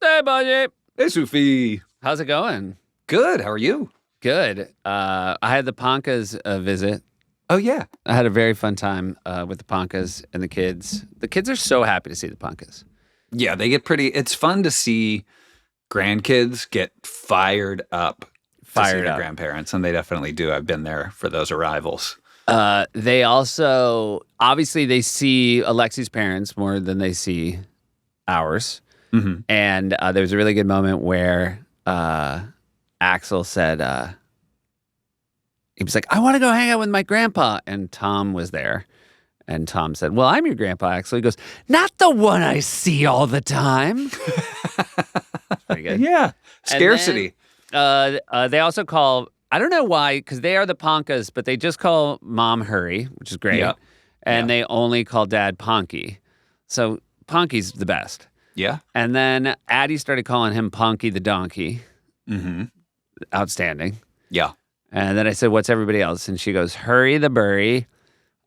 Hey, buddy. Hey, Sufi. How's it going? Good. How are you? Good. I had the Ponkas visit. Oh, yeah. I had a very fun time with the Ponkas and the kids. The kids are so happy to see the Ponkas. Yeah, they get pretty. It's fun to see grandkids get fired up to see their grandparents, and they definitely do. I've been there for those arrivals. They also, obviously, they see Alexi's parents more than they see ours. Mm-hmm. And there was a really good moment where Axel said, he was like, I want to go hang out with my grandpa. And Tom was there. And Tom said, well, I'm your grandpa, Axel. He goes, not the one I see all the time. Pretty good. Yeah. Scarcity. Then, they also call, I don't know why, because they are the Ponkas, but they just call Mom Hurry, which is great. Yep. And they only call Dad Ponky. So Ponky's the best. Yeah. And then Addie started calling him Ponky the Donkey. Mm-hmm. Outstanding. Yeah. And then I said, what's everybody else? And she goes, Hurry the Burry,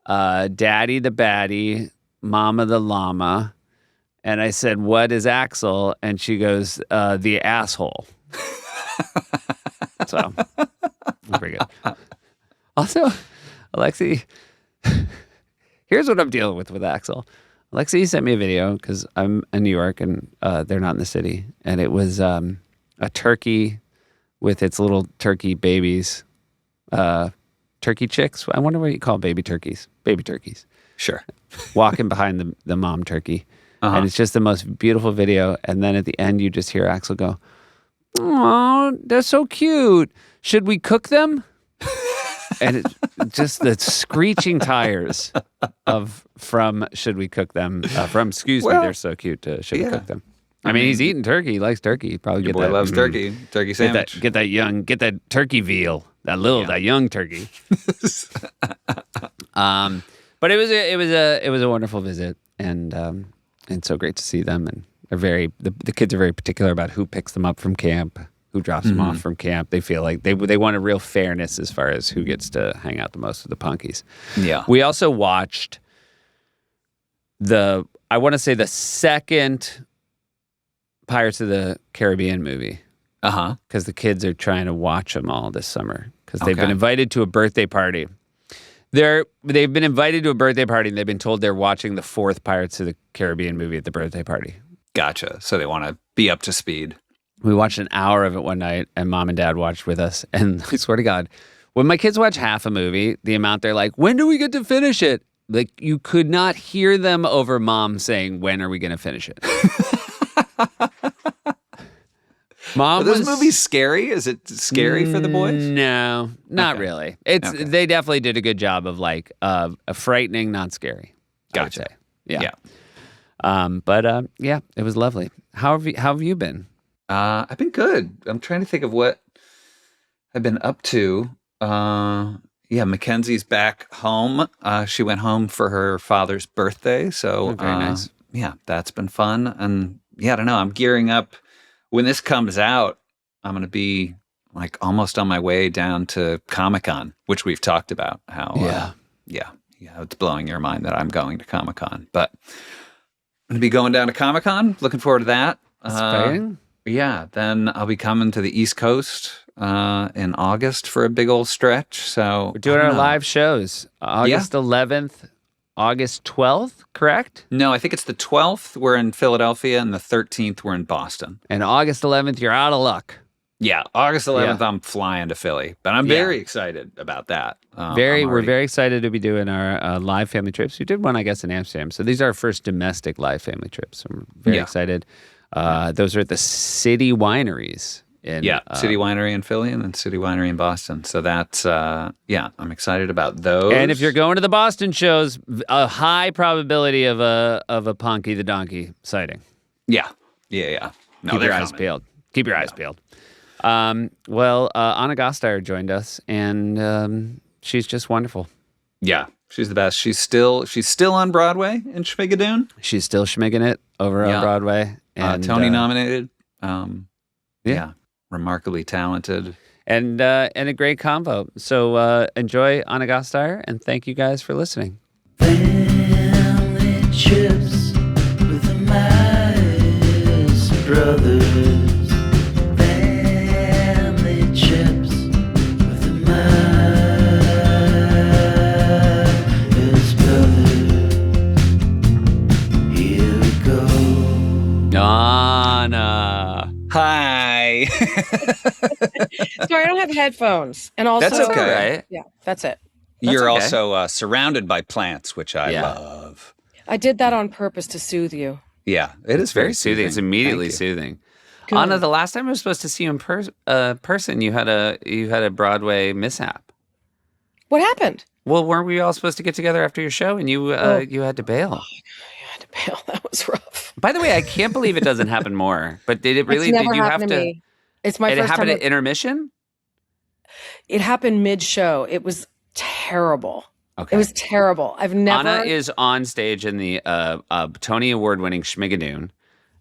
Daddy the Baddie, Mama the Llama. And I said, what is Axel? And she goes, the asshole. So, pretty good. Also, Alexi, here's what I'm dealing with Axel. Alexi sent me a video because I'm in New York and they're not in the city. And it was a turkey with its little turkey babies, turkey chicks. I wonder what you call baby turkeys. Baby turkeys. Sure. Walking behind the mom turkey. Uh-huh. And it's just the most beautiful video. And then at the end, you just hear Axel go, oh, they're so cute. Should we cook them? And it's just the screeching tires from Should We Cook Them? Excuse me, they're so cute. Should We Cook Them? I mean, he's eating turkey. He likes turkey. He'd probably Your boy loves turkey. Turkey sandwich. Get that turkey veal. That young turkey. But it was a wonderful visit, and so great to see them. And they're the kids are very particular about who picks them up from camp, who drops them off from camp. They feel like they want a real fairness as far as who gets to hang out the most with the Punkies. Yeah. We also watched the second Pirates of the Caribbean movie. Uh-huh. Because the kids are trying to watch them all this summer because they've been invited to a birthday party. They've been invited to a birthday party and they've been told they're watching the fourth Pirates of the Caribbean movie at the birthday party. Gotcha. So they want to be up to speed. We watched an hour of it one night and Mom and Dad watched with us. And I swear to God, when my kids watch half a movie, the amount they're like, when do we get to finish it? Like you could not hear them over Mom saying, when are we going to finish it? Mom, are those movies scary? Is it scary for the boys? No, not really. They definitely did a good job of like frightening, not scary. Gotcha. I would say. Yeah. But it was lovely. How have you been? I've been good. I'm trying to think of what I've been up to. Mackenzie's back home. She went home for her father's birthday, so very nice. Yeah, that's been fun. And I don't know. I'm gearing up. When this comes out, I'm going to be like almost on my way down to Comic-Con, which we've talked about. How it's blowing your mind that I'm going to Comic-Con, but I'm going to be going down to Comic-Con. Looking forward to that. Exciting. Then I'll be coming to the East Coast in August for a big old stretch. So we're doing our live shows August 11th, August 12th, correct? No, I think it's the 12th. We're in Philadelphia, and the 13th we're in Boston. And August 11th, you're out of luck. Yeah, August 11th, I'm flying to Philly, but I'm very excited about that. We're very excited to be doing our live family trips. We did one, I guess, in Amsterdam. So these are our first domestic live family trips. I'm very excited. Those are at the City Wineries. City Winery in Philly and then City Winery in Boston. So that's, I'm excited about those. And if you're going to the Boston shows, a high probability of a Ponky the Donkey sighting. Yeah. No, Keep your eyes peeled. Keep your eyes peeled. Ana Gasteyer joined us, and she's just wonderful. Yeah, she's the best. She's still on Broadway in Schmigadoon. She's still schmigging it over on Broadway. And, Tony nominated. Remarkably talented. And a great combo. So enjoy Ana Gasteyer, and thank you guys for listening. Family trips with the Meyers. brothers, family trips with the Meyers brothers. Here we go. Anna. Hi. Sorry, I don't have headphones. And also, That's okay. Right? Yeah, that's it. You're okay. also surrounded by plants, which I Yeah. love. I did that on purpose to soothe you. Yeah, it is very Soothing. It's immediately Thank you. soothing. Good. Anna, the last time I was supposed to see you in person, you had a Broadway mishap. What happened? Well, weren't we all supposed to get together after your show, and you you had to bail? I had to bail. That was rough. By the way, I can't believe it doesn't happen more. But did it really? It's never Did you have happened to me. It's my Did it first happen time. at intermission? It happened mid-show. It was terrible. Okay. It was terrible. I've never. Anna is on stage in the Tony Award-winning Schmigadoon.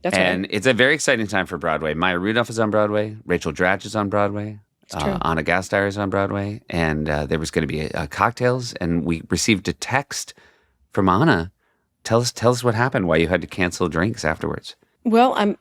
That's And right. it's a very exciting time for Broadway. Maya Rudolph is on Broadway. Rachel Dratch is on Broadway. It's true. Ana Gasteyer is on Broadway. And there was going to be cocktails. And we received a text from Anna. Tell us what happened, why you had to cancel drinks afterwards. Well, I'm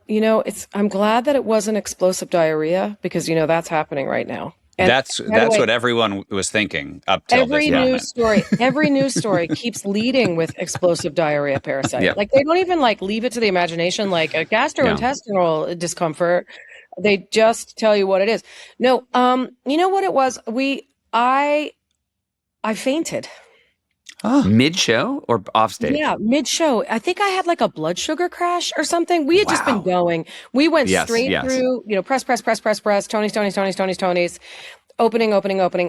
glad that it wasn't explosive diarrhea because that's happening right now. And That's by the way, what everyone was thinking up till every this moment. news story keeps leading with explosive diarrhea parasite. Yeah. Like they don't even leave it to the imagination, like a gastrointestinal discomfort. They just tell you what it is. No, you know what it was? I fainted. Mid-show or off stage? Yeah, mid-show. I think I had a blood sugar crash or something. We had just been going. We went straight through, press, Tonys, opening,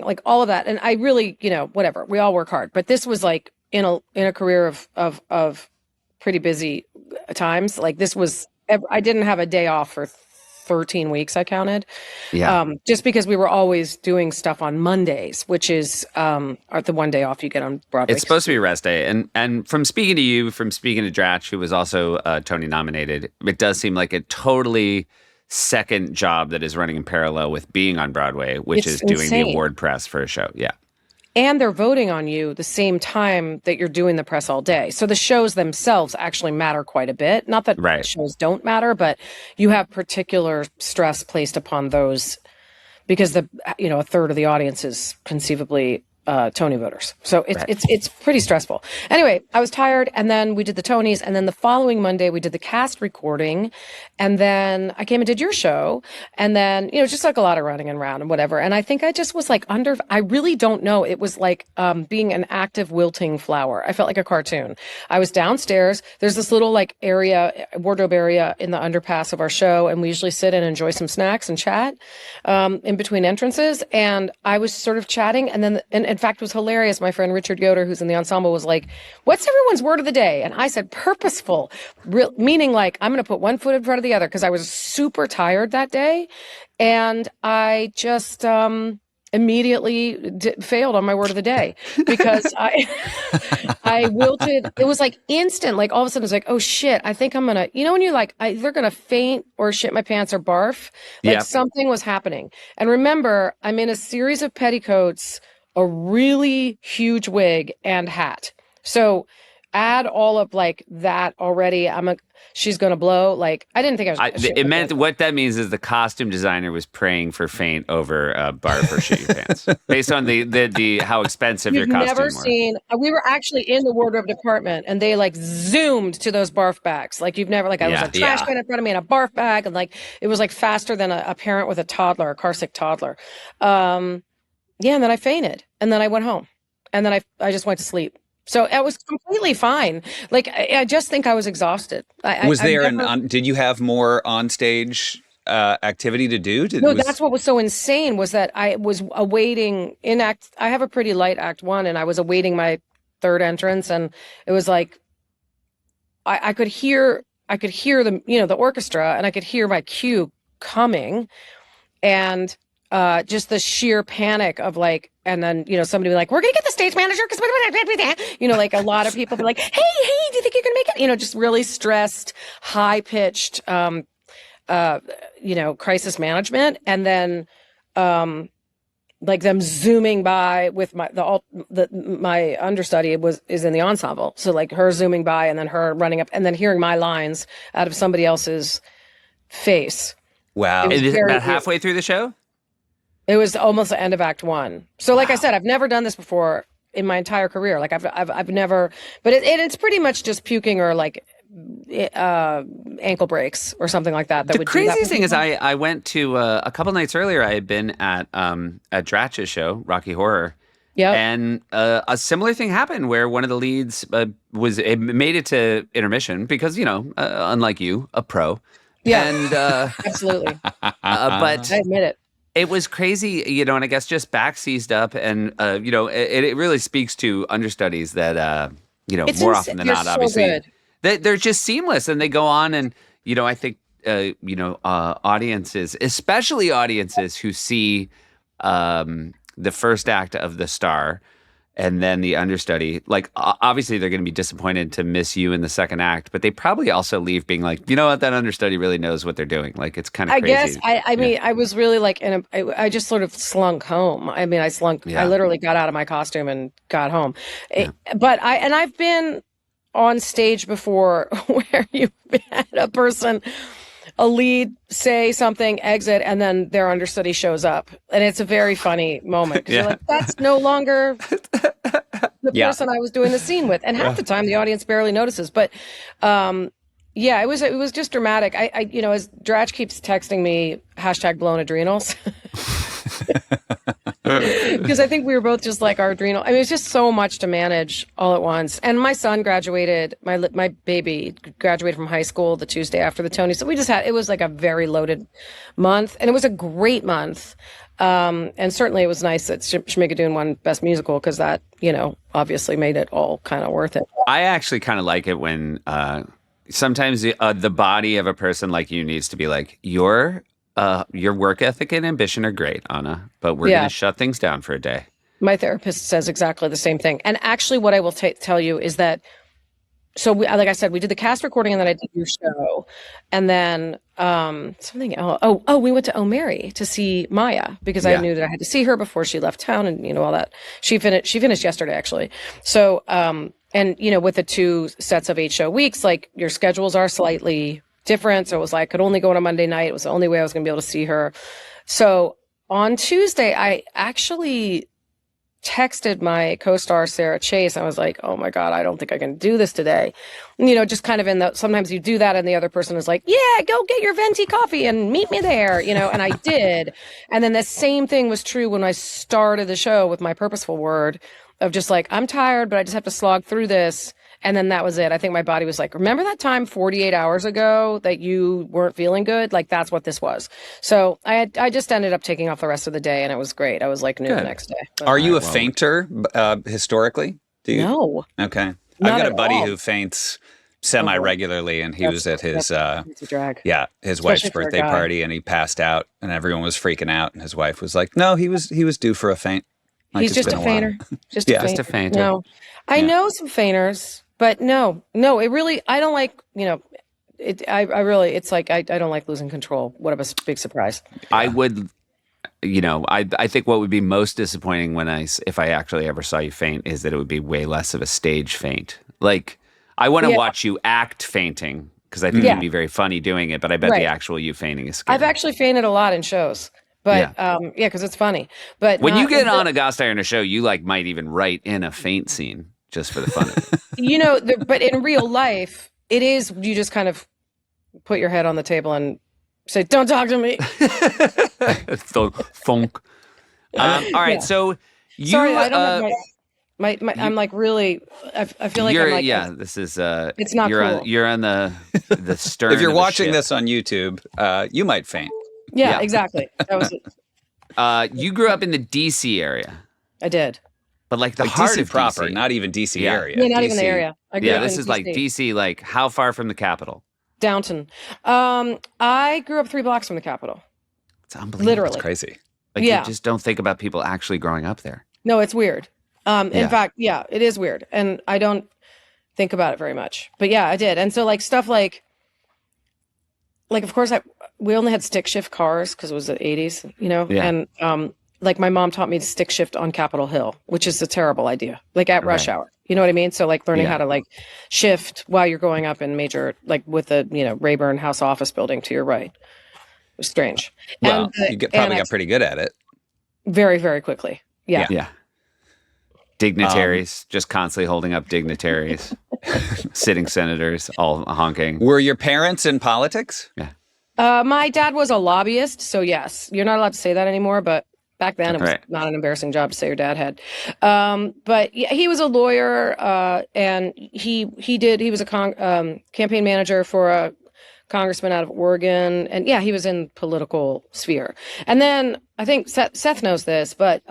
like all of that. And I really, whatever. We all work hard, but this was in a career of pretty busy times. This was. I didn't have a day off for 13 weeks, I counted. Yeah. Just because we were always doing stuff on Mondays, which is the one day off you get on Broadway. It's supposed to be rest day. And from speaking to you, from speaking to Dratch, who was also Tony nominated, it does seem like a totally second job that is running in parallel with being on Broadway, which is doing the award press for a show. Yeah. And they're voting on you the same time that you're doing the press all day. So the shows themselves actually matter quite a bit. Not that shows don't matter, but you have particular stress placed upon those because a third of the audience is conceivably Tony voters. So it's pretty stressful. Anyway, I was tired, and then we did the Tonys, and then the following Monday we did the cast recording, and then I came and did your show, and then just a lot of running around and whatever. And I think I just was I really don't know. It was being an active wilting flower. I felt like a cartoon. I was downstairs. There's this little wardrobe area in the underpass of our show, and we usually sit and enjoy some snacks and chat in between entrances. And I was sort of chatting, and then in fact, it was hilarious. My friend Richard Yoder, who's in the ensemble, was like, "What's everyone's word of the day?" And I said, "Purposeful," meaning I'm going to put one foot in front of the other because I was super tired that day, and I just immediately failed on my word of the day because I wilted. It was instant. All of a sudden, it was oh shit! I think I'm gonna. When you're either gonna faint or shit my pants or barf. Something was happening. And remember, I'm in a series of petticoats, a really huge wig, and hat. So add all of that already. She's gonna blow. I didn't think I was. It meant what that means is the costume designer was praying for faint over barf or shit your pants, based on the how expensive your costume never was. Seen. We were actually in the wardrobe department, and they zoomed to those barf bags. You've never I was a trash can in front of me and a barf bag, and it was faster than a parent with a toddler, a car sick toddler. Yeah, and then I fainted, and then I went home, and then I just went to sleep. So I was completely fine. I just think I was exhausted. Did you have more onstage activity to do? That's what was so insane was that I was awaiting I have a pretty light act one, and I was awaiting my third entrance, and it was I could hear the the orchestra, and I could hear my cue coming, and just the sheer panic of and then somebody be we're gonna get the stage manager because a lot of people be hey, do you think you're gonna make it? Just really stressed, high pitched crisis management, and then them zooming by with my understudy is in the ensemble, so her zooming by and then her running up and then hearing my lines out of somebody else's face. Wow. Is it about weird. halfway through the show? It was almost the end of Act 1. So, like I said, I've never done this before in my entire career. Like I've never, but it's pretty much just puking or like ankle breaks or something like that. The crazy thing is, I went to a couple nights earlier. I had been at Dratch's show, Rocky Horror. Yeah, and a similar thing happened where one of the leads made it to intermission because unlike you, a pro. Yeah, and absolutely. But I admit it. It was crazy, and I guess just back seized up, and it really speaks to understudies that more often than not, obviously, they're just seamless, and they go on, and I think audiences, especially audiences who see the first act of The Star and then the understudy, like obviously they're going to be disappointed to miss you in the second act, but they probably also leave being like, you know what, that understudy really knows what they're doing. Like it's kind of crazy. I guess I mean I was really like I just sort of slunk home. I mean I literally got out of my costume and got home. But I've been on stage before where you had a lead say something, exit, and then their understudy shows up. And it's a very funny moment because you're like, that's no longer the person I was doing the scene with. And half the time the audience barely notices. But it was just dramatic. I as Dratch keeps texting me #blown adrenals. Because I think we were both just like our adrenal. I mean, it's just so much to manage all at once. And my son graduated, my baby graduated from high school the Tuesday after the Tony. So it was like a very loaded month. And it was a great month. And certainly it was nice that Schmigadoon won Best Musical because that, obviously made it all kind of worth it. I actually kind of like it when sometimes the body of a person like you needs to be like, your work ethic and ambition are great, Ana, but we're going to shut things down for a day. My therapist says exactly the same thing. And actually what I will tell you is that, so like I said, we did the cast recording and then I did your show. And then something else. Oh, we went to O'Mary to see Maya because I knew that I had to see her before she left town and, all that. She finished yesterday, actually. So, and, with the 2 sets of 8-show weeks, like your schedules are slightly different. So it was like, I could only go on a Monday night. It was the only way I was going to be able to see her. So on Tuesday, I actually texted my co-star, Sarah Chase. I was like, oh my God, I don't think I can do this today. And, just kind of sometimes you do that and the other person is like, yeah, go get your venti coffee and meet me there, and I did. And then the same thing was true when I started the show with my purposeful word of just like, I'm tired, but I just have to slog through this. And then that was it. I think my body was like, remember that time 48 hours ago that you weren't feeling good? Like, that's what this was. So I just ended up taking off the rest of the day, and it was great. I was like new the next day. But, are you a fainter historically? Do you? No. Okay. I've Not got a buddy all. who faints semi-regularly, and he was at his his wife's birthday party, and he passed out, and everyone was freaking out, and his wife was like, no, he was due for a faint. Like, he's just a fainter. Just a fainter. No. I know some fainters. But no, it really, I don't like, it's like, I don't like losing control. What a big surprise. I would, I think what would be most disappointing if I actually ever saw you faint is that it would be way less of a stage faint. Like, I want to watch you act fainting because I think it'd be very funny doing it, but I bet the actual you fainting is scary. I've actually fainted a lot in shows. But, because it's funny. But when you get Ana Gasteyer in a show, you might even write in a faint scene. Just for the fun of it. But in real life, it is, you just kind of put your head on the table and say, don't talk to me. Funk. All right, so you... Sorry, I don't have I'm like really, I feel like I'm like... this is... it's not cool. You're on the stern If you're of watching ship. this on YouTube, you might faint. Yeah, exactly. That was it. You grew up in the D.C. area. I did. But the heart DC of proper, DC. Not even DC area. Yeah, not DC. even the area. I grew up this in is DC. like DC, like how far from the capital? Downton. I grew up 3 blocks from the capital. It's unbelievable. Literally. It's crazy. You just don't think about people actually growing up there. No, it's weird. In fact, it is weird. And I don't think about it very much. But yeah, I did. And so stuff like of course we only had stick shift cars because it was the 80s, Yeah. And like my mom taught me to stick shift on Capitol Hill, which is a terrible idea, like at rush hour. You know what I mean? So like learning how to like shift while you're going up in major, like with the, Rayburn House office building to your right. It was strange. Well, you probably got pretty good at it. Very, very quickly. Yeah. Yeah. Dignitaries, just constantly holding up dignitaries, sitting senators, all honking. Were your parents in politics? Yeah. My dad was a lobbyist, so yes. You're not allowed to say that anymore, but back then it was not an embarrassing job to say your dad had. But yeah, he was a lawyer, and he was a campaign manager for a congressman out of Oregon, and he was in political sphere. And then I think Seth knows this, but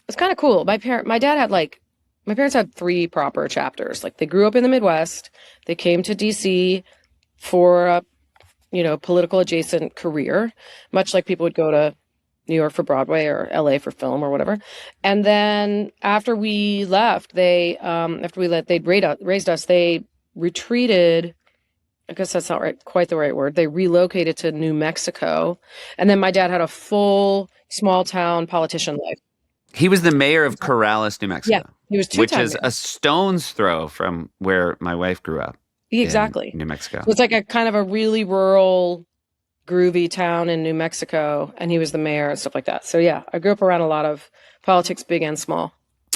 it's kind of cool. My parents had 3 proper chapters. Like they grew up in the Midwest, they came to DC for a political adjacent career, much like people would go to New York for Broadway or LA for film or whatever. And then after we left, they'd raised us, they retreated. I guess that's not quite the right word. They relocated to New Mexico. And then my dad had a full small town politician life. He was the mayor of Corrales, New Mexico. Yeah, he was 2 which times is a stone's throw from where my wife grew up. Exactly. In New Mexico. So it's like a kind of a really rural, groovy town in New Mexico, and he was the mayor and stuff like that. So yeah, I grew up around a lot of politics, big and small.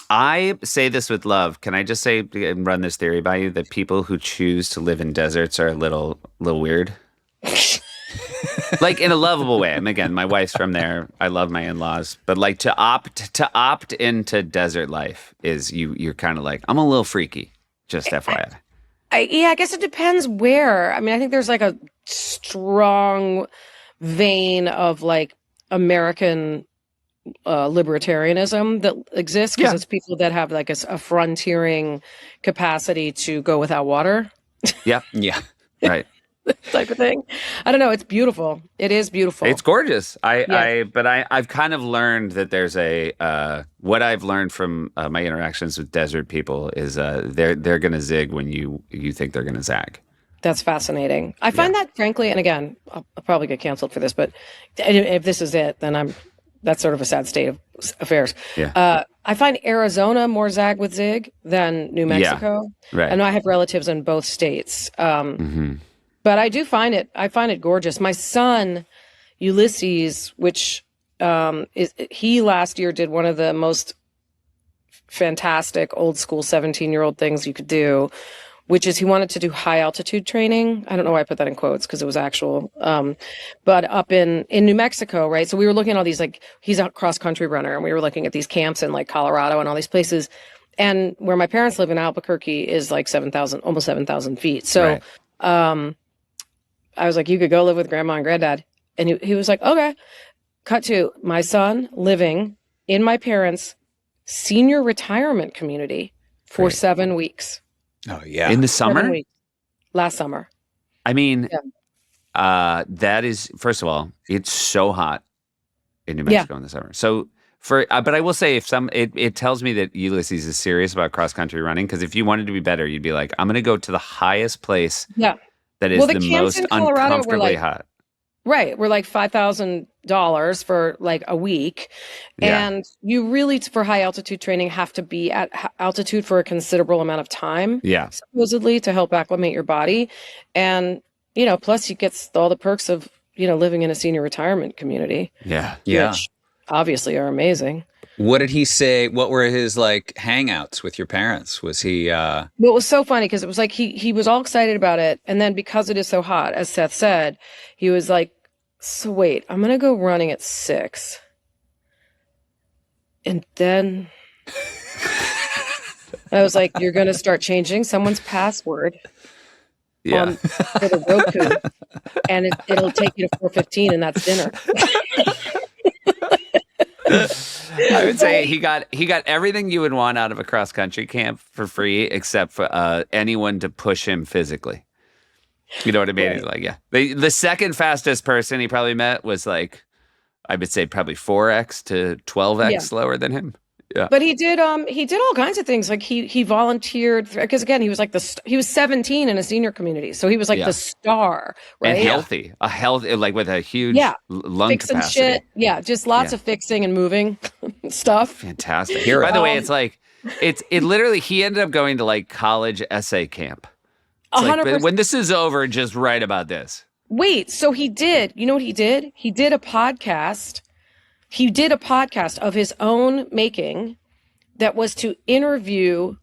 I say this with love. Can I just say and run this theory by you that people who choose to live in deserts are a little weird? Like in a lovable way. And again, my wife's from there. I love my in-laws, but like to opt into desert life is you're kind of like, I'm a little freaky. Just FYI. I guess it depends where. I mean, I think there's like a strong vein of like American libertarianism that exists because it's people that have like a frontiering capacity to go without water. Yeah. Yeah. Right. Type of thing. I don't know. It's beautiful. It is beautiful. It's gorgeous. I've kind of learned that there's what I've learned from my interactions with desert people is they're going to zig when you think they're going to zag. That's fascinating. I find that, frankly, and again, I'll probably get canceled for this, but if this is it, then that's sort of a sad state of affairs. Yeah. I find Arizona more zag with zig than New Mexico. Yeah. Right. And I have relatives in both states. But I do find it gorgeous. My son, Ulysses, which he last year did one of the most fantastic old school 17-year-old things you could do, which is he wanted to do high altitude training. I don't know why I put that in quotes because it was actual. But up in New Mexico, right? So we were looking at all these, like, he's a cross country runner, and we were looking at these camps in like Colorado and all these places. And where my parents live in Albuquerque is like almost 7,000 feet. So, I was like, you could go live with grandma and granddad. And he was like, okay. Cut to my son living in my parents' senior retirement community for 7 weeks. Oh, yeah. In the summer? 7 weeks. Last summer. I mean, that is, first of all, it's so hot in New Mexico in the summer. So but I will say, it tells me that Ulysses is serious about cross-country running, because if you wanted to be better, you'd be like, I'm going to go to the highest place that is the most uncomfortably hot. Right. We're like $5,000 for like a week. Yeah. And you really, for high altitude training, have to be at altitude for a considerable amount of time. Yeah. Supposedly to help acclimate your body. And, plus you get all the perks of, living in a senior retirement community. Yeah. Which obviously are amazing. What did he say? What were his like hangouts with your parents? Was he Well, it was so funny because it was like he was all excited about it, and then because it is so hot, as Seth said, he was like, so wait, I'm gonna go running at 6. And then I was like, you're gonna start changing someone's password for the Roku, and it'll take you to 4:15, and that's dinner. I would say he got everything you would want out of a cross country camp for free, except for anyone to push him physically. You know what I mean? He's like, the second fastest person he probably met was like, I would say probably 4x to 12x slower than him. Yeah. But he did all kinds of things. Like he volunteered because again, he was like he was 17 in a senior community. So he was like the star, right? And healthy, like with a huge lung fixing capacity. Shit. Yeah, just lots of fixing and moving stuff. Fantastic. By the way, it's like it literally he ended up going to like college essay camp. It's 100%. Like, when this is over, just write about this. Wait, so he did. You know what he did? He did a podcast. He did a podcast of his own making that was to interview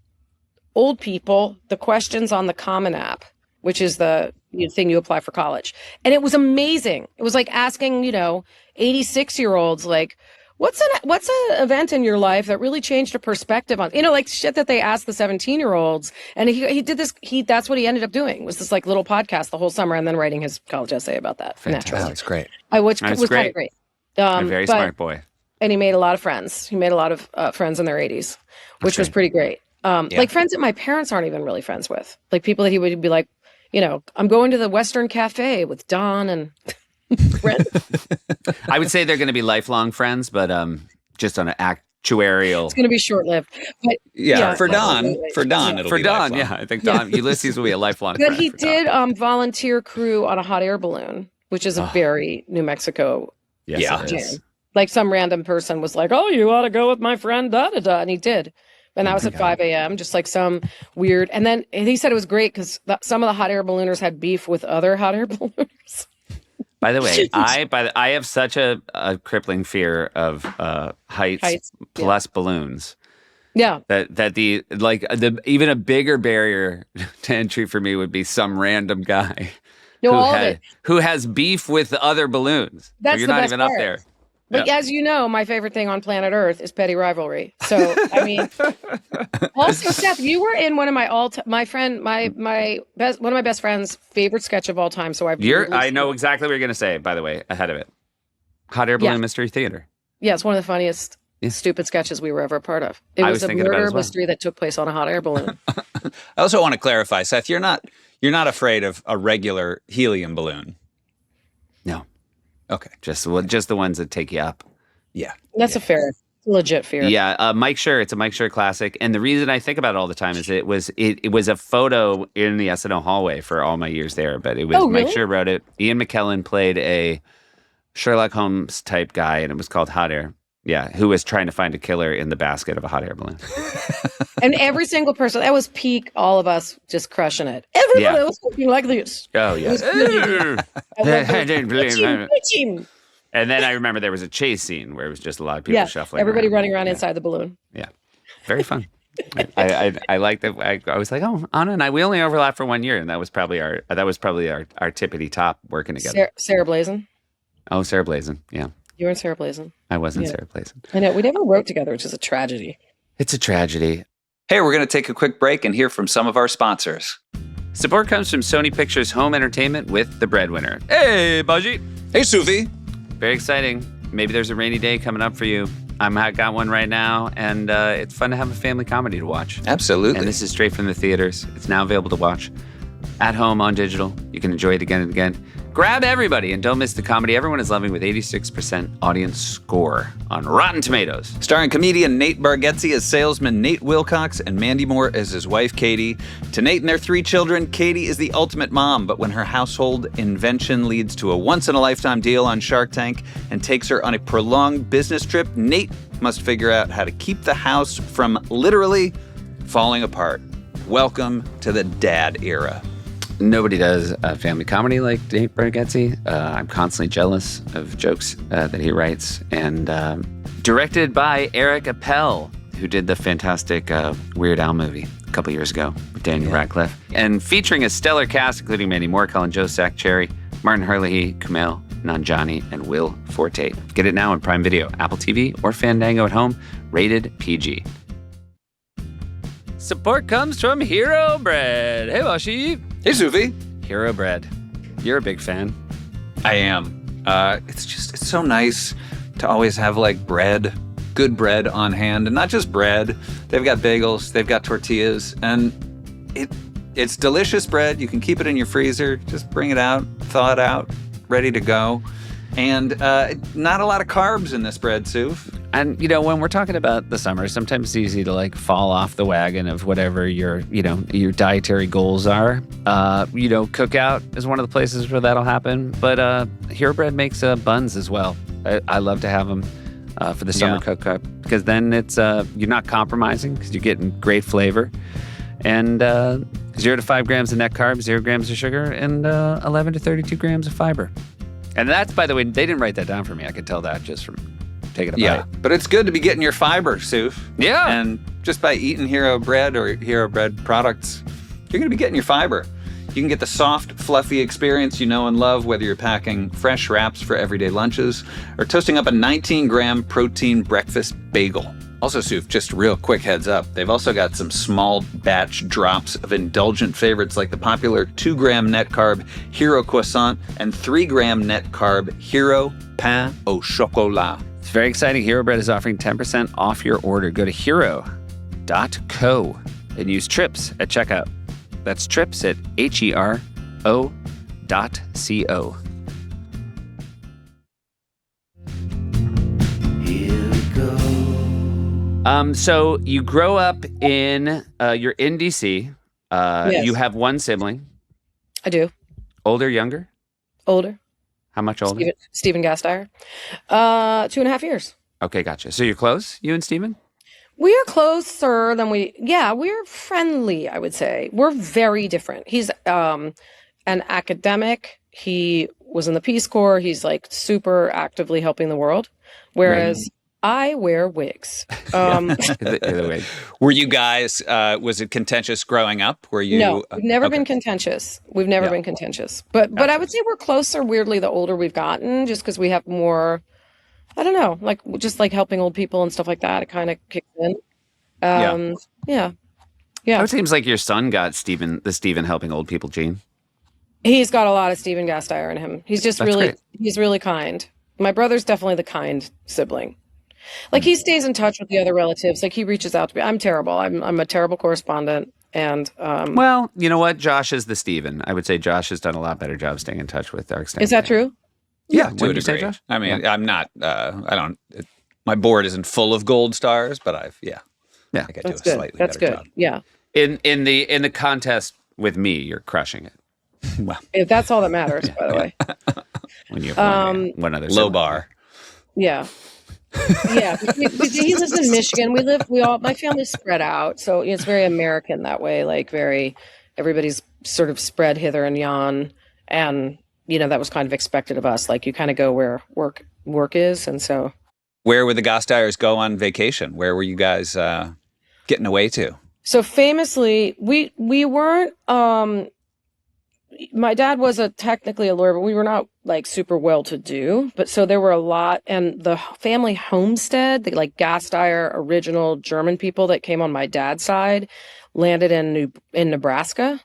old people, the questions on the Common App, which is the thing you apply for college. And it was amazing. It was like asking, 86-year-olds, like, what's an event in your life that really changed a perspective on, like shit that they asked the 17-year-olds. And he did this. That's what he ended up doing was this like little podcast the whole summer and then writing his college essay about that. Fantastic. That's great. Which was kind of great. A very smart boy. And he made a lot of friends. He made a lot of friends in their 80s, which was pretty great. Like friends that my parents aren't even really friends with. Like people that he would be like, I'm going to the Western Cafe with Don and Brent. I would say they're going to be lifelong friends, but just on an actuarial. It's going to be short-lived. But for Don, it'll be lifelong. I think Ulysses will be a lifelong but friend. But he did volunteer crew on a hot air balloon, which is a very New Mexico jam. Like some random person was like, "Oh, you ought to go with my friend da da da," and he did. And that was at 5 a.m. Just like some weird. And then he said it was great because some of the hot air ballooners had beef with other hot air ballooners. By the way, I have such a crippling fear of heights plus balloons. Yeah. That even a bigger barrier to entry for me would be some random guy who has beef with other balloons. That's you're the not best even part. up there. But as you know, my favorite thing on planet Earth is petty rivalry. So, I mean, also, Seth, you were in one of my best friend's favorite sketch of all time. So I know exactly what you're going to say, by the way, ahead of it. Hot Air Balloon Mystery Theater. Yeah, it's one of the funniest stupid sketches we were ever a part of. It was a murder mystery that took place on a hot air balloon. I also want to clarify, Seth, you're not afraid of a regular helium balloon. No. Okay. Just the ones that take you up. Yeah. That's a legit fear. Yeah. Mike Schur, it's a Mike Schur classic. And the reason I think about it all the time is it was a photo in the SNL hallway for all my years there. But it was Mike Schur wrote it. Ian McKellen played a Sherlock Holmes type guy, and it was called Hot Air. Yeah, who was trying to find a killer in the basket of a hot air balloon. And every single person, that was peak, all of us just crushing it. Everybody was looking like this. Oh, yeah. I didn't believe it. And then I remember there was a chase scene where it was just a lot of people shuffling everybody around. running around inside the balloon. Yeah, very fun. I like that. I was like, oh, Anna and I, we only overlapped for 1 year, and that was probably our tippity top working together. Sarah Blazin. Oh, Sarah Blazin, yeah. You were in Sarah Blazin. I wasn't Sarah Blazin. I know. We never wrote together, which is a tragedy. It's a tragedy. Hey, we're going to take a quick break and hear from some of our sponsors. Support comes from Sony Pictures Home Entertainment with The Breadwinner. Hey, Baji. Hey, Sufi. Very exciting. Maybe there's a rainy day coming up for you. I got one right now, and it's fun to have a family comedy to watch. Absolutely. And this is straight from the theaters. It's now available to watch at home on digital. You can enjoy it again and again. Grab everybody and don't miss the comedy everyone is loving with 86% audience score on Rotten Tomatoes. Starring comedian Nate Bargatze as salesman Nate Wilcox and Mandy Moore as his wife Katie. To Nate and their 3 children, Katie is the ultimate mom, but when her household invention leads to a once-in-a-lifetime deal on Shark Tank and takes her on a prolonged business trip, Nate must figure out how to keep the house from literally falling apart. Welcome to the dad era. Nobody does family comedy like Nate Bargatze. I'm constantly jealous of jokes that he writes. And directed by Eric Appel, who did the fantastic Weird Al movie a couple years ago with Daniel Radcliffe. And featuring a stellar cast, including Mandy Moore, Colin Joe, Zach Cherry, Martin Herlihy, Kumail Nanjiani, and Will Forte. Get it now on Prime Video, Apple TV, or Fandango at home. Rated PG. Support comes from Hero Bread. Hey, Washi. Hey, Sufi. Hero Bread. You're a big fan. I am. It's so nice to always have like bread, good bread on hand, and not just bread. They've got bagels, they've got tortillas, and it's delicious bread. You can keep it in your freezer. Just bring it out, thaw it out, ready to go. And not a lot of carbs in this bread, Suf. And, when we're talking about the summer, sometimes it's easy to like fall off the wagon of whatever your dietary goals are. Cookout is one of the places where that'll happen. But Hero Bread makes buns as well. I love to have them for the summer cookout because then it's you're not compromising because you're getting great flavor. And 0 to 5 grams of net carbs, 0 grams of sugar, and 11 to 32 grams of fiber. And that's, by the way, they didn't write that down for me. I could tell that just from taking a bite. Yeah, but it's good to be getting your fiber, Suf. Yeah. And just by eating Hero Bread or Hero Bread products, you're going to be getting your fiber. You can get the soft, fluffy experience you know and love, whether you're packing fresh wraps for everyday lunches or toasting up a 19-gram protein breakfast bagel. Also, Suf, just real quick heads up, they've also got some small batch drops of indulgent favorites like the popular 2-gram net carb Hero Croissant and 3-gram net carb Hero Pain au Chocolat. It's very exciting. Hero Bread is offering 10% off your order. Go to hero.co and use TRIPS at checkout. That's TRIPS at HERO.co. So you grow up you're in DC. Yes. You have one sibling. I do. Older, younger? Older. How much older? Stephen Gasteyer. 2.5 years. Okay, gotcha. So you're close, you and Stephen? We are closer than we're friendly, I would say. We're very different. He's an academic. He was in the Peace Corps. He's like super actively helping the world. Whereas I wear wigs. The wig. Were you guys, was it contentious growing up? Were you? No, we've never been contentious. We've never been contentious. But I would say we're closer, weirdly, the older we've gotten, just because we have more, I don't know, like just like helping old people and stuff like that. It kind of kicks in. Yeah. It seems like your son got the Stephen helping old people gene. He's got a lot of Stephen Gasteyer in him. He's just he's really kind. My brother's definitely the kind sibling. Like he stays in touch with the other relatives. Like he reaches out to me. I'm terrible. I'm a terrible correspondent. And well, you know what? Josh is the Stephen. I would say Josh has done a lot better job staying in touch with our extended. Is that true? Yeah, to a degree. Josh? I mean, I'm not. My board isn't full of gold stars, but I think I do a slightly better job. Yeah. In the contest with me, you're crushing it. Well, if that's all that matters, by the way. When you have one other low bar. Yeah. Yeah, he lives in Michigan. My family's spread out, so it's very American that way. Like everybody's sort of spread hither and yon, and that was kind of expected of us. Like you kind of go where work is, and so. Where would the Gasteyers go on vacation? Where were you guys getting away to? So famously, we weren't. My dad was technically a lawyer, but we were not like super well-to-do. But so there were a lot, and the family homestead, the like Gasteyer original German people that came on my dad's side, landed in Nebraska.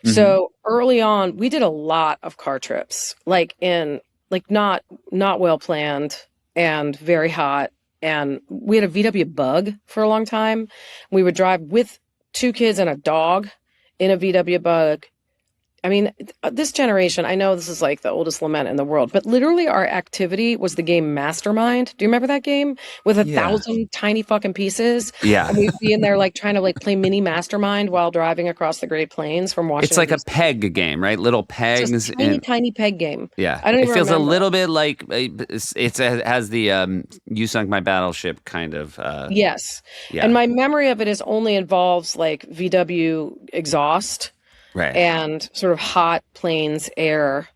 Mm-hmm. So early on, we did a lot of car trips, not well planned and very hot. And we had a VW Bug for a long time. We would drive with 2 kids and a dog in a VW Bug. I mean, this generation, I know this is like the oldest lament in the world, but literally our activity was the game Mastermind. Do you remember that game with 1,000 tiny fucking pieces? Yeah. And we'd be in there like trying to like play mini Mastermind while driving across the Great Plains from Washington. It's like a peg game, right? Little pegs. It's a tiny peg game. Yeah. I don't even It feels remember. a little bit like it has the You Sunk My Battleship kind of. Yes. Yeah. And my memory of it only involves like VW exhaust. Right. And sort of hot plains air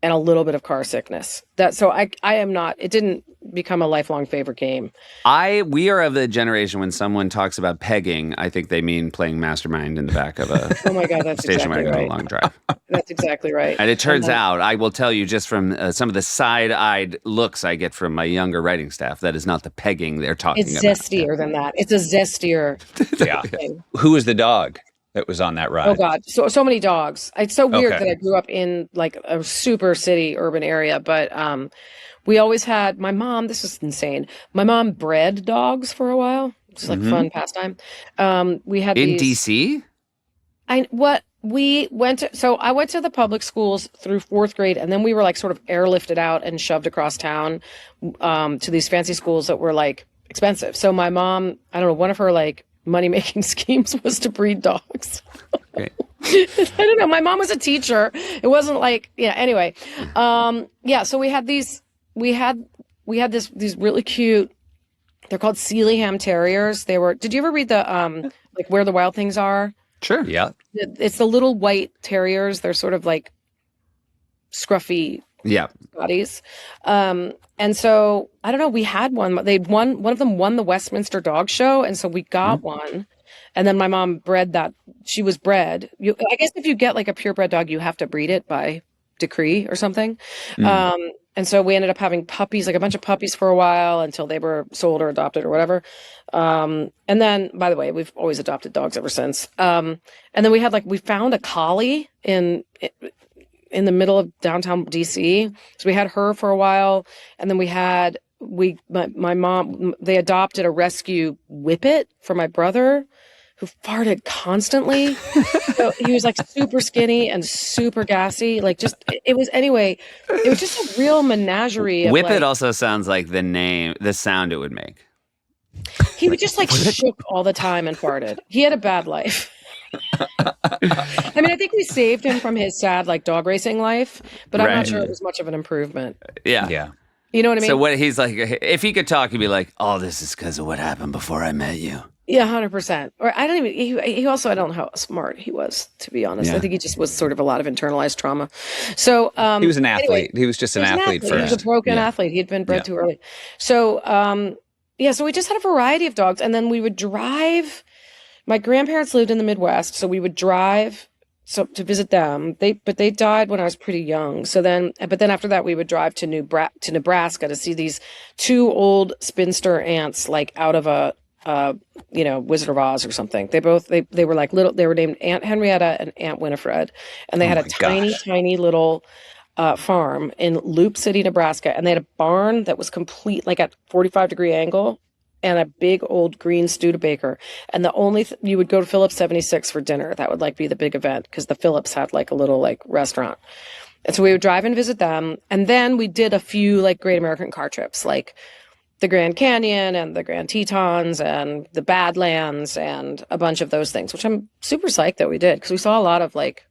and a little bit of car sickness. I am not, it didn't become a lifelong favorite game. We are of the generation when someone talks about pegging, I think they mean playing Mastermind in the back of a oh my God, that's station exactly wagon on right. a long drive. That's exactly right. And it turns out, I will tell you just from some of the side-eyed looks I get from my younger writing staff, that is not the pegging they're talking it's about. It's zestier than that. It's a zestier thing. Who was the dog that was on that ride? Oh God, so many dogs. It's so weird that I grew up in like a super city urban area, but we always had my mom. This is insane. My mom bred dogs for a while. It's like fun pastime. We had in these, DC. I went to the public schools through 4th grade, and then we were like sort of airlifted out and shoved across town to these fancy schools that were like expensive. So my mom, I don't know, one of her like money-making schemes was to breed dogs. Great. I don't know. My mom was a teacher. It wasn't like, anyway. So we had these really cute, they're called Sealyham Terriers. Did you ever read the, like Where the Wild Things Are? Sure. Yeah. It's the little white terriers. They're sort of like scruffy bodies. And so I don't know, we had one. One of them won the Westminster Dog Show, and so we got one. And then my mom bred that. She was bred. I guess if you get like a purebred dog, you have to breed it by decree or something. And so we ended up having puppies, like a bunch of puppies for a while until they were sold or adopted or whatever. And then, by the way, we've always adopted dogs ever since. And then we found a collie in the middle of downtown DC. So we had her for a while. And then my mom, they adopted a rescue Whippet for my brother, who farted constantly. So he was like super skinny and super gassy. Like it was just a real menagerie. Whippet also sounds like the sound it would make. He would just like shook all the time and farted. He had a bad life. I mean, I think we saved him from his sad like dog racing life, but I'm not sure it was much of an improvement. Yeah. Yeah. You know what I mean? So what he's like, if he could talk, he'd be like, "Oh, this is because of what happened before I met you." Yeah, 100%. Or I don't even. He also, I don't know how smart he was, to be honest. Yeah. I think he just was sort of a lot of internalized trauma. So he was an athlete. Anyway, he was just an athlete first. He was a broken athlete. He'd been bred too early. So so we just had a variety of dogs, and then we would drive. My grandparents lived in the Midwest, so we would drive to visit them. But they died when I was pretty young. But then after that, we would drive to Nebraska to see these 2 old spinster aunts, like out of a Wizard of Oz or something. They were like little. They were named Aunt Henrietta and Aunt Winifred, and they had a tiny little farm in Loop City, Nebraska, and they had a barn that was complete, like at 45-degree angle, and a big old green Studebaker. And the only you would go to Phillips 76 for dinner. That would like be the big event because the Phillips had like a little like restaurant. And so we would drive and visit them, and then we did a few like Great American car trips, like the Grand Canyon and the Grand Tetons and the Badlands and a bunch of those things, which I'm super psyched that we did because we saw a lot of like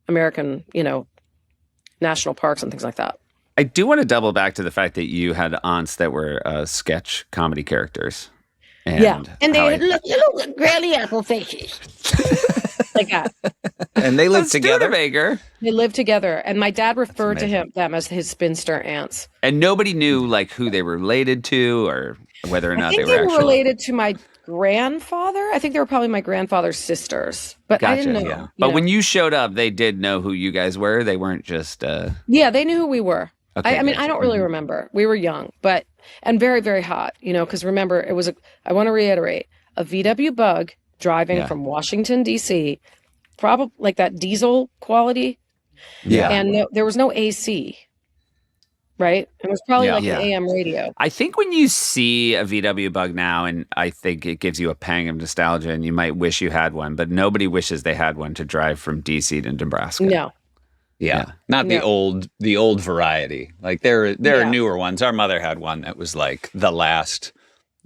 American, national parks and things like that. I do want to double back to the fact that you had aunts that were sketch comedy characters. And they had little granny apple faces. Like that. And they lived together. They lived together. And my dad referred to them as his spinster aunts. And nobody knew like who they were related to or whether or not they were actually related to my grandfather. I think they were probably my grandfather's sisters. But I didn't know. Yeah. But when you showed up, they did know who you guys were. They weren't just Yeah, they knew who we were. Okay, I mean, I don't really remember. We were young, and very, very hot, because remember, it was I want to reiterate, a VW Bug driving from Washington, D.C., probably like that diesel quality. Yeah. And there was no AC, right? It was probably an AM radio. I think when you see a VW Bug now, and I think it gives you a pang of nostalgia, and you might wish you had one, but nobody wishes they had one to drive from D.C. to Nebraska. No. Yeah. Not the old variety. Like there are newer ones. Our mother had one that was like the last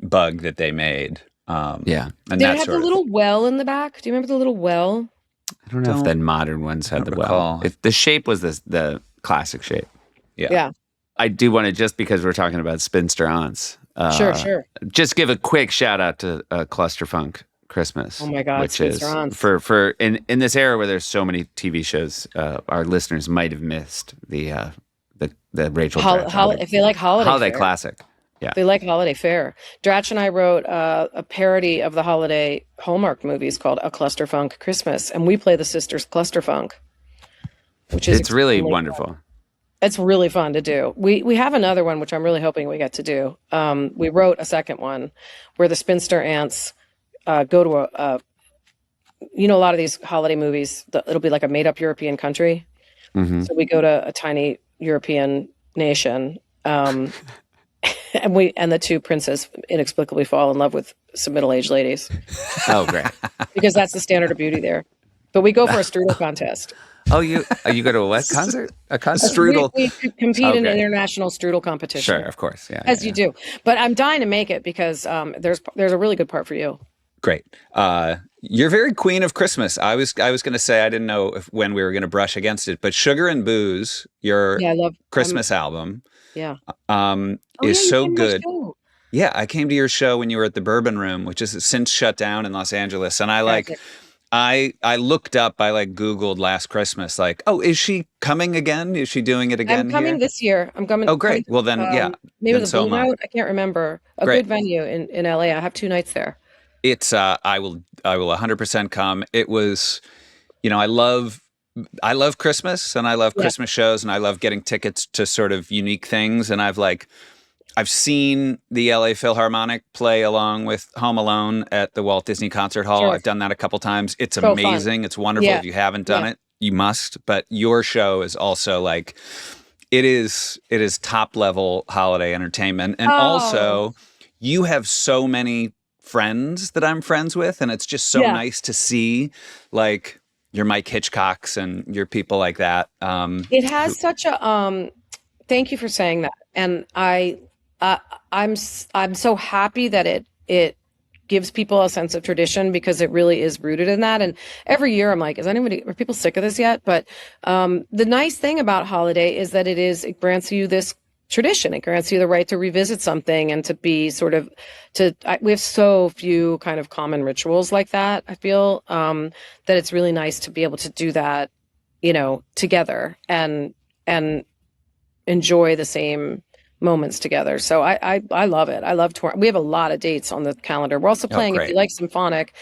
Bug that they made. And Did it have the little well in the back? Do you remember the little well? I don't know if the modern ones had the well. If the shape was the classic shape. Yeah. I do want to, just because we're talking about spinster aunts. Sure. Just give a quick shout out to Clusterfunk Christmas. Oh my God, which is for in this era where there's so many TV shows, our listeners might have missed the Rachel Dratch if they like holiday fare. classic. Yeah, they like holiday fare. Dratch and I wrote a parody of the holiday Hallmark movies called A Clusterfunk Christmas, and we play the sisters Clusterfunk, which is really wonderful. Fun. It's really fun to do. We have another one which I'm really hoping we get to do. We wrote a second one where the spinster aunts go to a lot of these holiday movies, it'll be like a made-up European country. Mm-hmm. So we go to a tiny European nation, and the 2 princes inexplicably fall in love with some middle-aged ladies. Oh, great. Because that's the standard of beauty there. But we go for a strudel contest. Oh, you go to a what concert? A concert? Strudel. We compete in an international strudel competition. Sure, of course. Yeah. As you do. But I'm dying to make it because there's a really good part for you. Great. You're very queen of Christmas. I was going to say, I didn't know when we were going to brush against it, but Sugar and Booze, your Christmas album, is so good. Yeah, I came to your show when you were at the Bourbon Room, which is since shut down in Los Angeles, and I looked up, I Googled Last Christmas, oh, is she coming again? Is she doing it again? I'm coming this year. I'm coming. Oh, great. Well, then, maybe then the Blue Note. I can't remember. A good venue in LA. I have 2 nights there. It's I will 100% come. It was, I love Christmas and I love Christmas shows and I love getting tickets to sort of unique things. And I've seen the LA Philharmonic play along with Home Alone at the Walt Disney Concert Hall. Sure. I've done that a couple times. It's so amazing. Fun. It's wonderful. If you haven't done it, you must. But your show is also it is top level holiday entertainment. And also you have so many friends that I'm friends with. And it's just so nice to see your Mike Hitchcocks and your people like that. It has such a, thank you for saying that. And I'm so happy that it gives people a sense of tradition because it really is rooted in that. And every year I'm like, are people sick of this yet? But the nice thing about holiday is that it grants you this tradition. It grants you the right to revisit something and to be we have so few kind of common rituals like that. I feel that it's really nice to be able to do that, together and enjoy the same moments together. So I love it. I love touring. We have a lot of dates on the calendar. We're also playing, if you like symphonic,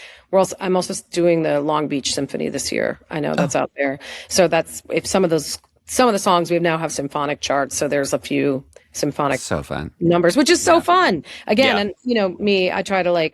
I'm also doing the Long Beach Symphony this year. I know that's out there. So that's, if some of the songs we now have symphonic charts. So there's a few symphonic numbers, which is so fun. Again, and me, I try to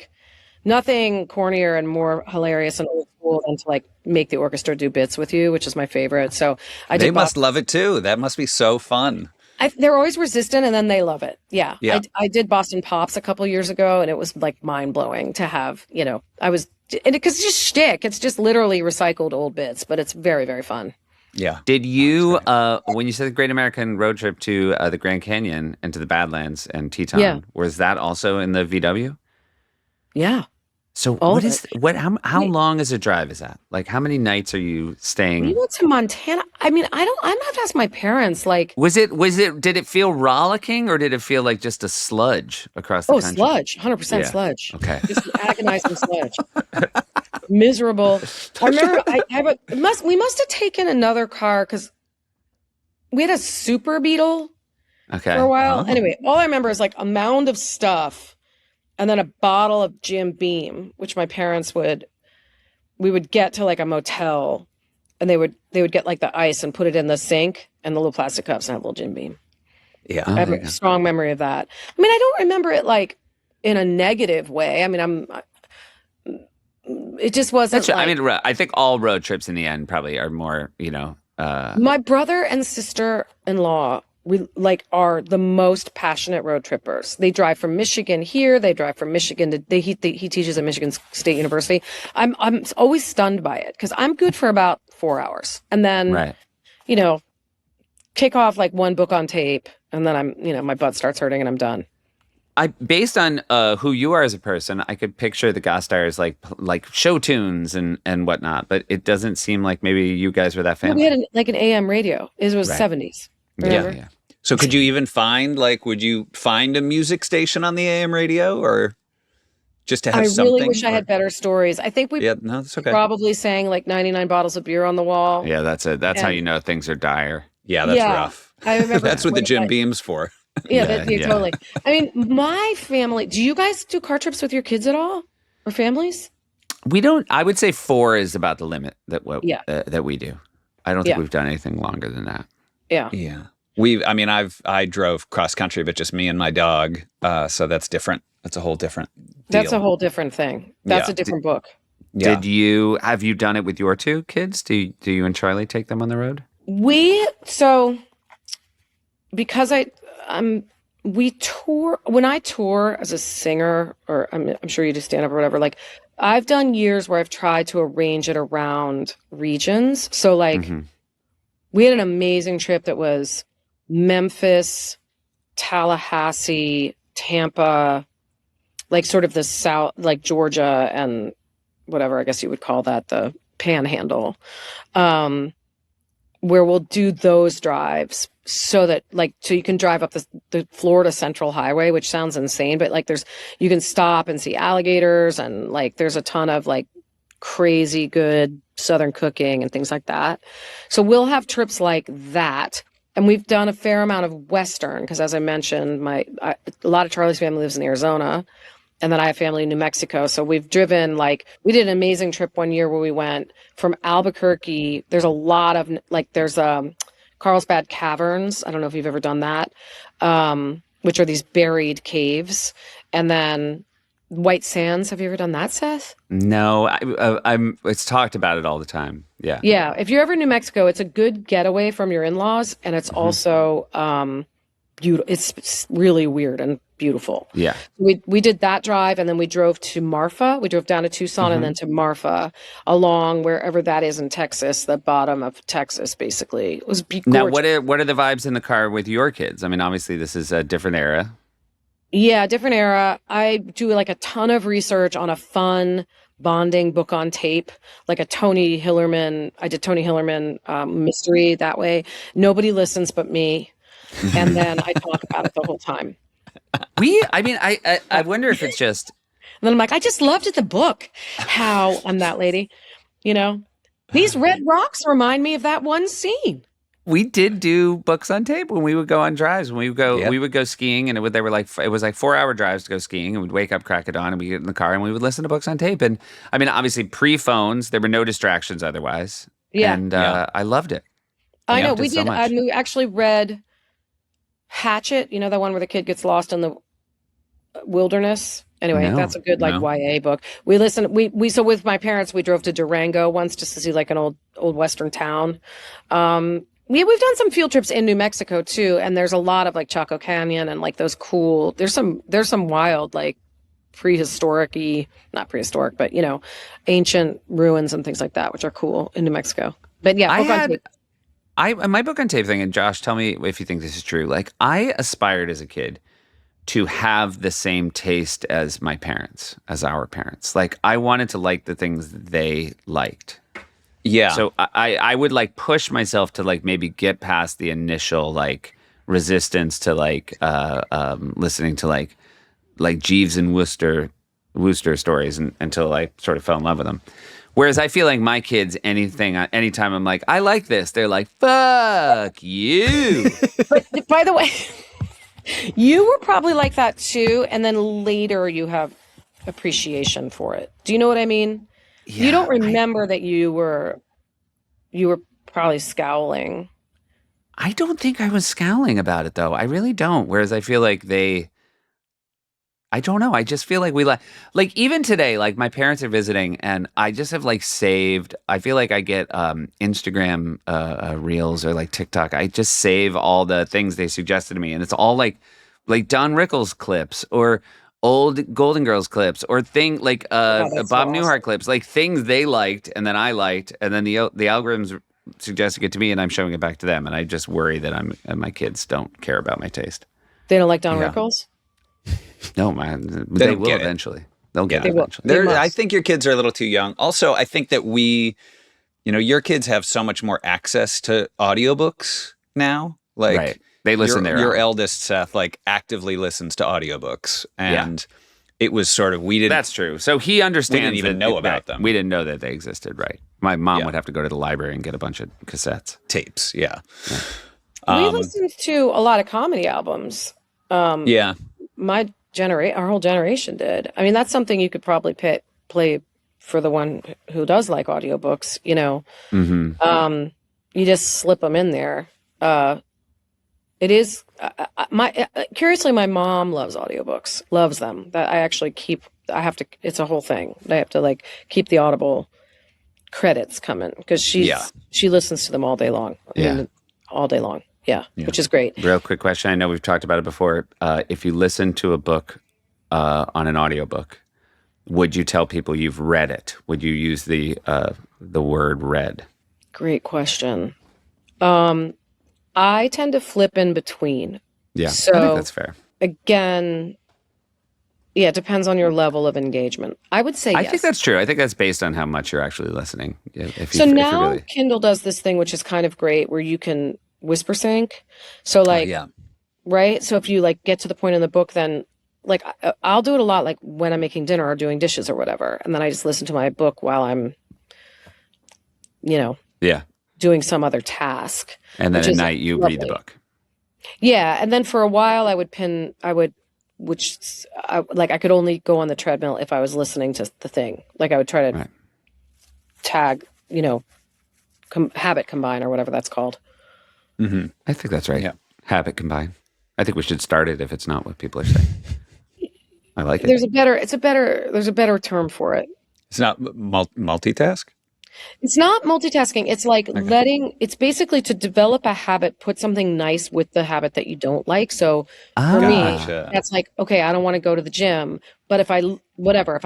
nothing cornier and more hilarious and old school than to make the orchestra do bits with you, which is my favorite. So they must love it too. That must be so fun. They're always resistant and then they love it. Yeah. I did Boston Pops a couple years ago and it was mind blowing to have, because it's just shtick. It's just literally recycled old bits, but it's very, very fun. Yeah. Did you, when you said the Great American Road Trip to the Grand Canyon and to the Badlands and Teton, was that also in the VW? Yeah. So how long is a drive is that? How many nights are you staying? We went to Montana. I mean, I'm gonna have to ask my parents. Did it feel rollicking or did it feel like just a sludge across the country? Oh, sludge. 100% sludge. Okay. Just agonizing sludge. Miserable. I remember we must have taken another car because we had a Super Beetle for a while. Oh. Anyway, all I remember is a mound of stuff. And then a bottle of Jim Beam, which my parents we would get to a motel and they would get the ice and put it in the sink and the little plastic cups and have a little Jim Beam. Yeah. I have a strong memory of that. I mean, I don't remember it in a negative way. I mean, it just wasn't. I think all road trips in the end probably are more, My brother and sister-in-law are the most passionate road trippers. They drive from Michigan here. They drive from Michigan to he teaches at Michigan State University. I'm always stunned by it because I'm good for about 4 hours, and then kick off one book on tape, and then I'm my butt starts hurting and I'm done. Based on who you are as a person, I could picture the Gasteyers like show tunes and whatnot, but it doesn't seem like maybe you guys were that family. We had an AM radio. It was 70s. Remember? Yeah. So could you even find, would you find a music station on the AM radio or just to have something? I really wish I had better stories. I think that's okay. Probably sang 99 bottles of beer on the wall. Yeah, that's it. That's how you know things are dire. Yeah, that's rough. I remember that's what the Jim Beam's for. Yeah, totally. I mean, my family, do you guys do car trips with your kids at all or families? We don't. I would say 4 is about the limit that we do. I don't think we've done anything longer than that. Yeah. Yeah. I drove cross country, but just me and my dog. So that's different. That's a whole different deal. That's a whole different thing. That's a different book. Yeah. Have you done it with your 2 kids? Do you and Charlie take them on the road? Because we tour, when I tour as a singer, or I'm sure you do stand up or whatever, I've done years where I've tried to arrange it around regions. So like we had an amazing trip that was Memphis, Tallahassee, Tampa, like sort of the South, like Georgia and whatever, I guess you would call that the panhandle, where we'll do those drives so that like, so you can drive up the Florida Central Highway, which sounds insane, but like you can stop and see alligators and like, there's a ton of like crazy good Southern cooking and things like that. So we'll have trips like that. And we've done a fair amount of Western because as I mentioned, a lot of Charlie's family lives in Arizona. And then I have family in New Mexico. So we've driven we did an amazing trip one year where we went from Albuquerque. There's a lot of there's Carlsbad Caverns. I don't know if you've ever done that, which are these buried caves. And then White Sands. Have you ever done that, Seth? No, it's talked about it all the time. Yeah. Yeah. If you're ever in New Mexico, it's a good getaway from your in-laws. And it's also beautiful. It's really weird and beautiful. Yeah. We did that drive and then we drove to Marfa. We drove down to Tucson and then to Marfa along wherever that is in Texas, the bottom of Texas, basically. It was gorgeous. Now, what are the vibes in the car with your kids? I mean, obviously this is a different era. Yeah, different era. I do like a ton of research on a fun bonding book on tape, like a Tony Hillerman. I did Tony Hillerman mystery that way. Nobody listens but me. And then I talk about it the whole time. I wonder if it's just. And then I'm like, I just loved the book. How I'm that lady, These red rocks remind me of that one scene. We did do books on tape when we would go on drives. When we would go skiing, and it was like 4-hour drives to go skiing, and we'd wake up, crack it on, and we get in the car, and we would listen to books on tape. And I mean, obviously, pre-phones, there were no distractions otherwise. Yeah, and I loved it. I know we did. We actually read Hatchet. You know, the one where the kid gets lost in the wilderness. Anyway, that's a good YA book. We listened. So with my parents, we drove to Durango once just to see like an old Western town. We've done some field trips in New Mexico too, and there's a lot of like Chaco Canyon and like those cool. There's some wild like not prehistoric, but ancient ruins and things like that, which are cool in New Mexico. But yeah, my book on tape thing, and Josh, tell me if you think this is true. Like I aspired as a kid to have the same taste as my parents, as our parents. Like I wanted to like the things they liked. Yeah. So I would like push myself to like maybe get past the initial like resistance to like listening to like Jeeves and Wooster stories until I sort of fell in love with them. Whereas I feel like my kids, anytime I'm like, I like this, they're like, fuck you. But by the way, you were probably like that too, and then later you have appreciation for it. Do you know what I mean? Yeah, you don't remember that you were probably scowling. I don't think I was scowling about it though. I really don't. Whereas I feel like I don't know. I just feel like we like even today, like my parents are visiting and I just have like saved, I feel like I get Instagram reels or like TikTok. I just save all the things they suggested to me. And it's all like Don Rickles clips or old Golden Girls clips or Bob Newhart clips, like things they liked and then I liked. And then the algorithms suggesting it to me and I'm showing it back to them. And I just worry that my kids don't care about my taste. They don't like Don Rickles? No, man. They will eventually. They'll get it eventually. I think your kids are a little too young. Also, I think that your kids have so much more access to audiobooks now. Like right. They listen there. Your eldest, Seth, like actively listens to audiobooks. And it was sort of, we didn't. That's true. So he understands. We didn't even know about them. We didn't know that they existed, right? My mom would have to go to the library and get a bunch of cassettes. Tapes, yeah. We listened to a lot of comedy albums. Our whole generation did. I mean, that's something you could probably play for the one who does like audiobooks, you just slip them in there. It is curiously, my mom loves audiobooks, loves them. That it's a whole thing. I have to like keep the Audible credits coming because she listens to them all day long. All day long. Yeah, which is great. Real quick question. I know we've talked about it before. If you listen to a book on an audiobook, would you tell people you've read it? Would you use the word read? Great question. I tend to flip in between. Yeah, so, I think that's fair. Again, yeah, it depends on your level of engagement. I would say yes. I think that's true. I think that's based on how much you're actually listening. Now Kindle does this thing, which is kind of great, where you can whisper sync. So right? So if you like get to the point in the book, then like I'll do it a lot, like when I'm making dinner or doing dishes or whatever. And then I just listen to my book while I'm, doing some other task. And then at night you read the book. Yeah. And then for a while I could only go on the treadmill if I was listening to the thing. Like I would try to tag, habit combine or whatever that's called. Mm-hmm. I think that's right. Yeah. Habit combine. I think we should start it if it's not what people are saying. I like it. There's a better term for it. It's not multitask? It's not multitasking. It's like it's basically to develop a habit, put something nice with the habit that you don't like. So for me, that's like, okay, I don't want to go to the gym, but if I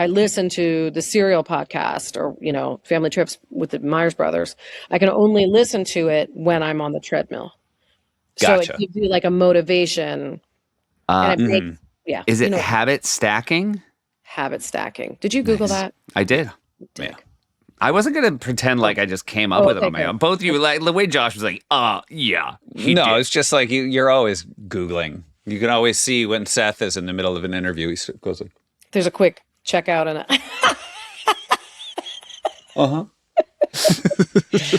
listen to the Serial podcast or, Family Trips with the Meyers brothers, I can only listen to it when I'm on the treadmill. Gotcha. So it gives you like a motivation. And it makes, Is it habit stacking? Habit stacking. Did you Google that? I did. Yeah. I wasn't going to pretend like I just came up with it on my own. Both of you, like the way Josh was like, yeah. It's just like you're always Googling. You can always see when Seth is in the middle of an interview. He goes like, there's a quick checkout and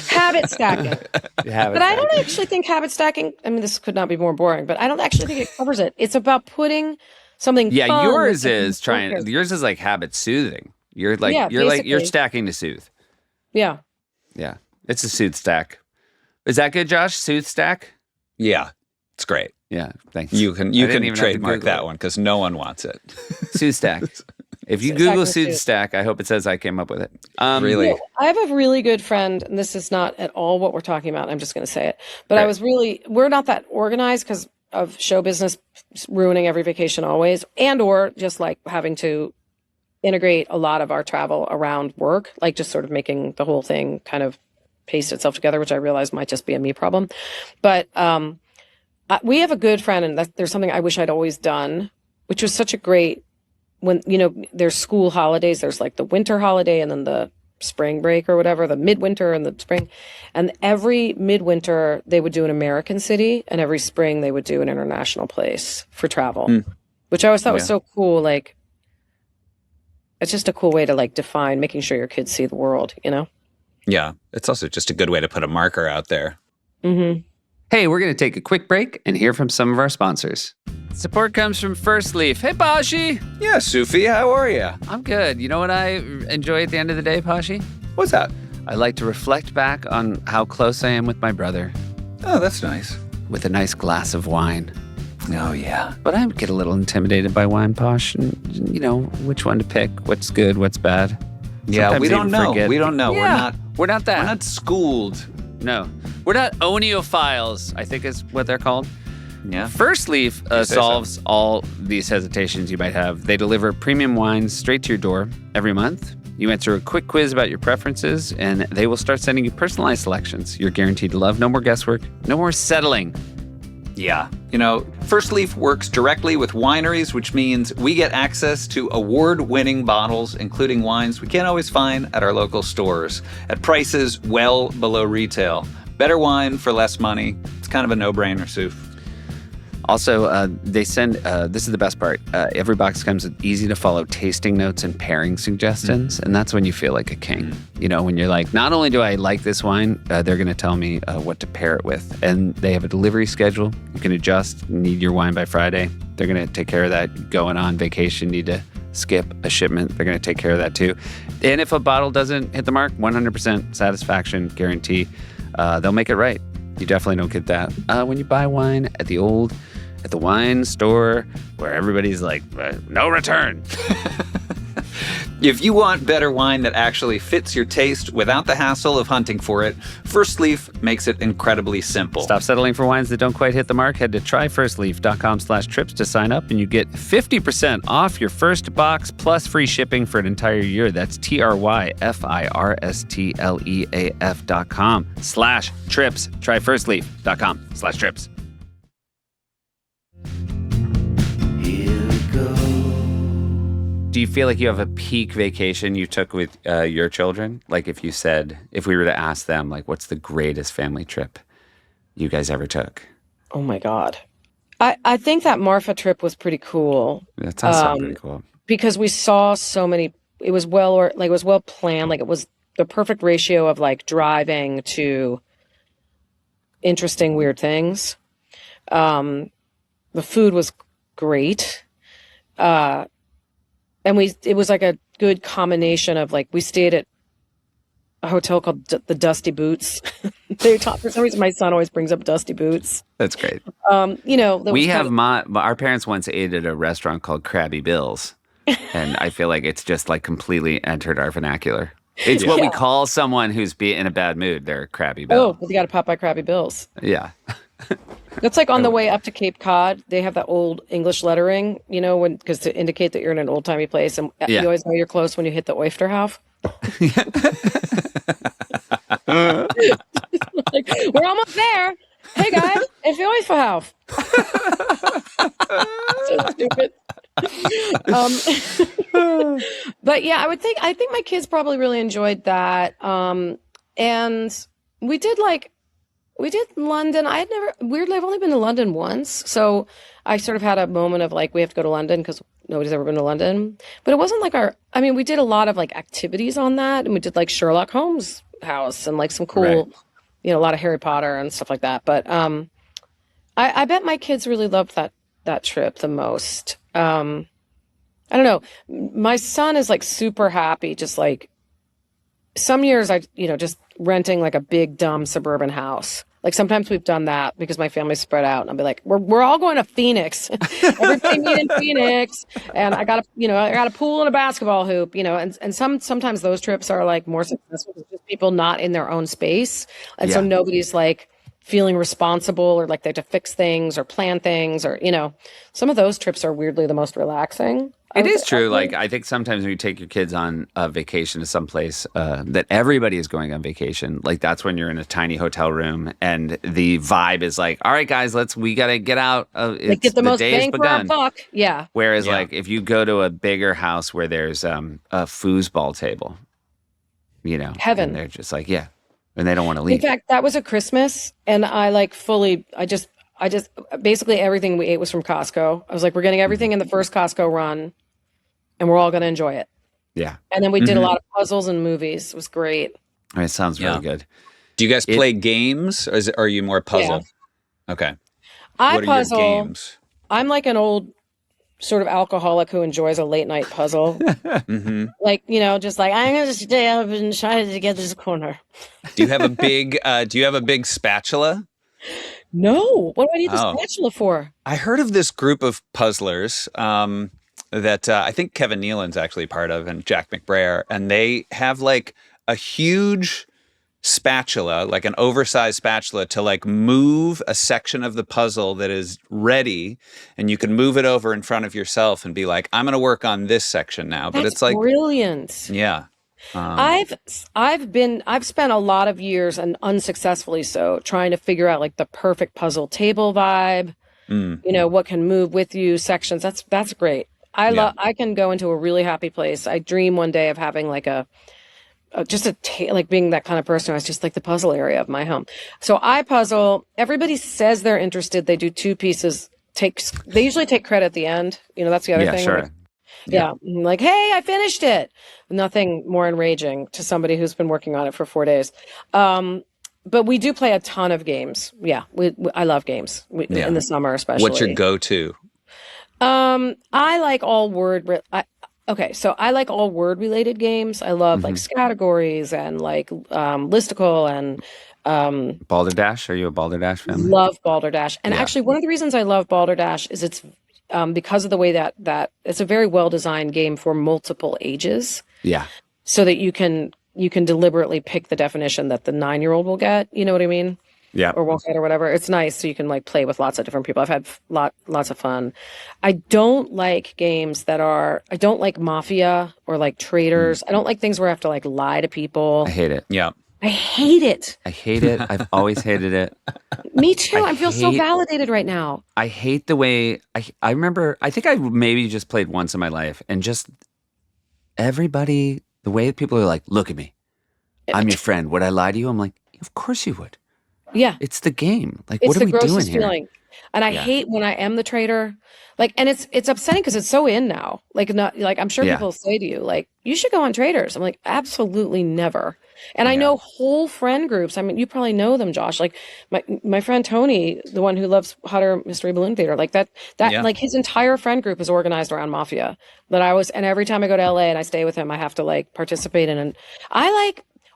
habit stacking. But I don't actually think habit stacking, I mean, this could not be more boring, but I don't actually think it covers it. It's about putting something fun. Yours is like habit soothing. You're stacking to soothe. Yeah. Yeah. It's a soothe stack. Is that good, Josh? Soothe stack? Yeah. It's great. Yeah. Thanks. You can trademark that one because no one wants it. Soothe stack. If you Google soothe stack, I hope it says I came up with it. Really? I have a really good friend, and this is not at all what we're talking about. I'm just going to say it. But we're not that organized because of show business ruining every vacation always, and or just like having to integrate a lot of our travel around work, like just sort of making the whole thing kind of paste itself together, which I realize might just be a me problem. But we have a good friend, and there's something I wish I'd always done, which was such a great, when, there's school holidays, there's like the winter holiday and then the spring break or whatever, the midwinter and the spring. And every midwinter they would do an American city, and every spring they would do an international place for travel, which I always thought was so cool. Like, it's just a cool way to like define making sure your kids see the world, Yeah. It's also just a good way to put a marker out there. Mm-hmm. Hey, we're going to take a quick break and hear from some of our sponsors. Support comes from First Leaf. Hey, Pashi. Yeah, Sufi, how are you? I'm good. You know what I enjoy at the end of the day, Pashi? What's that? I like to reflect back on how close I am with my brother. Oh, that's nice. With a nice glass of wine. Oh, yeah. But I get a little intimidated by wine, Posh, and, which one to pick, what's good, what's bad. Yeah, Sometimes we don't know. Forget. We don't know. Yeah, we're not that. We're not schooled. No. We're not oniophiles, I think is what they're called. Yeah. First Leaf solves all these hesitations you might have. They deliver premium wines straight to your door every month. You answer a quick quiz about your preferences, and they will start sending you personalized selections you're guaranteed to love. No more guesswork. No more settling. Yeah. First Leaf works directly with wineries, which means we get access to award-winning bottles, including wines we can't always find at our local stores, at prices well below retail. Better wine for less money. It's kind of a no-brainer, Suf. Also, they send, this is the best part, every box comes with easy-to-follow tasting notes and pairing suggestions, and that's when you feel like a king. When you're like, not only do I like this wine, they're going to tell me what to pair it with. And they have a delivery schedule. You can adjust, need your wine by Friday. They're going to take care of that. Going on vacation, need to skip a shipment. They're going to take care of that too. And if a bottle doesn't hit the mark, 100% satisfaction guarantee. They'll make it right. You definitely don't get that when you buy wine at the wine store where everybody's like, no return. If you want better wine that actually fits your taste without the hassle of hunting for it, First Leaf makes it incredibly simple. Stop settling for wines that don't quite hit the mark. Head to tryfirstleaf.com/trips to sign up, and you get 50% off your first box plus free shipping for an entire year. That's tryfirstleaf.com/trips. Tryfirstleaf.com/trips. Here we go. Do you feel like you have a peak vacation you took with your children? Like if we were to ask them, like, what's the greatest family trip you guys ever took? Oh my God. I think that Marfa trip was pretty cool. That sounds pretty cool. Because we saw so many, it was well planned. Like it was the perfect ratio of like driving to interesting, weird things. The food was great. And it was like a good combination of like, we stayed at a hotel called the Dusty Boots. For some reason, my son always brings up Dusty Boots. That's great. Our parents once ate at a restaurant called Krabby Bill's. And I feel like it's just like completely entered our vernacular. It's what we call someone who's in a bad mood. They're Krabby Bill. Oh, well, you got to pop by Krabby Bill's. Yeah. That's like on the way up to Cape Cod. They have that old English lettering, because to indicate that you're in an old timey place, and you always know you're close when you hit the Oysterhof. Like, we're almost there. Hey guys, it's the Oysterhof. So stupid. But yeah, I think my kids probably really enjoyed that. And we did London. I've only been to London once. So I sort of had a moment of like, we have to go to London because nobody's ever been to London. But it wasn't like we did a lot of like activities on that. And we did like Sherlock Holmes house and like some cool, a lot of Harry Potter and stuff like that. But I bet my kids really loved that trip the most. I don't know. My son is like super happy, just like some years just renting like a big dumb suburban house. Like sometimes we've done that because my family's spread out, and I'll be like, we're all going to Phoenix. Everybody meet in Phoenix, and I got a pool and a basketball hoop, and sometimes those trips are like more successful with just people not in their own space, and so nobody's like feeling responsible or like they have to fix things or plan things or some of those trips are weirdly the most relaxing. It is true. Like, I think sometimes when you take your kids on a vacation to someplace that everybody is going on vacation, like that's when you're in a tiny hotel room and the vibe is like, all right, guys, we got to get out. Like get the most bang for our buck. Yeah. Whereas like if you go to a bigger house where there's a foosball table, heaven. And they're just like, and they don't want to leave. In fact, that was a Christmas and I just basically everything we ate was from Costco. I was like, we're getting everything in the first Costco run and we're all going to enjoy it. Yeah. And then we did a lot of puzzles and movies. It was great. It sounds really good. Do you guys play games or are you more puzzle? Yeah. Okay. What are your games? I'm like an old sort of alcoholic who enjoys a late night puzzle. Like, just like, I'm going to stay up and try to get this corner. Do you have a big spatula? No. What do I need the spatula for? I heard of this group of puzzlers that I think Kevin Nealon's actually part of and Jack McBrayer. And they have like a huge spatula, like an oversized spatula to like move a section of the puzzle that is ready. And you can move it over in front of yourself and be like, I'm going to work on this section now. But it's like brilliant. Yeah. I've spent a lot of years and unsuccessfully so trying to figure out like the perfect puzzle table vibe, what can move with you sections. That's great. I can go into a really happy place. I dream one day of having like like being that kind of person. I was just like the puzzle area of my home. So I puzzle. Everybody says they're interested. They do 2 pieces. They usually take credit at the end. That's the other thing. Sure. Like, yeah. Like, hey, I finished it. Nothing more enraging to somebody who's been working on it for 4 days. But we do play a ton of games. Yeah. I love games in the summer, especially. What's your go-to? I like all word. So I like all word related games. I love like categories and like listicle and Balderdash. Are you a Balderdash fan? Love Balderdash. And actually one of the reasons I love Balderdash is because of the way that it's a very well designed game for multiple ages. Yeah. So that you can deliberately pick the definition that the 9-year-old will get. You know what I mean? Yeah. Or won't get or whatever. It's nice so you can like play with lots of different people. I've had lots of fun. I don't like games that are. I don't like Mafia or like Traders. I don't like things where I have to like lie to people. I hate it. Yeah. I hate it. I hate it. I've always hated it. Me too. I feel so validated right now. I hate the way I remember. I think I maybe just played once in my life, and just everybody, the way that people are like, "Look at me, I'm your friend. Would I lie to you?" I'm like, "Of course you would." Yeah. It's the game. Like, It's what are we doing here? the grossest feeling. And I hate when I am the trader. Like, and it's upsetting because it's so in now. Like, not like I'm sure people say to you, like, you should go on Traders. I'm like, absolutely never. And I know whole friend groups. I mean, you probably know them, Josh. Like my friend Tony, the one who loves Hot Air Mystery Balloon Theater, like that like his entire friend group is organized around Mafia. And every time I go to LA and I stay with him, I have to like participate in. And I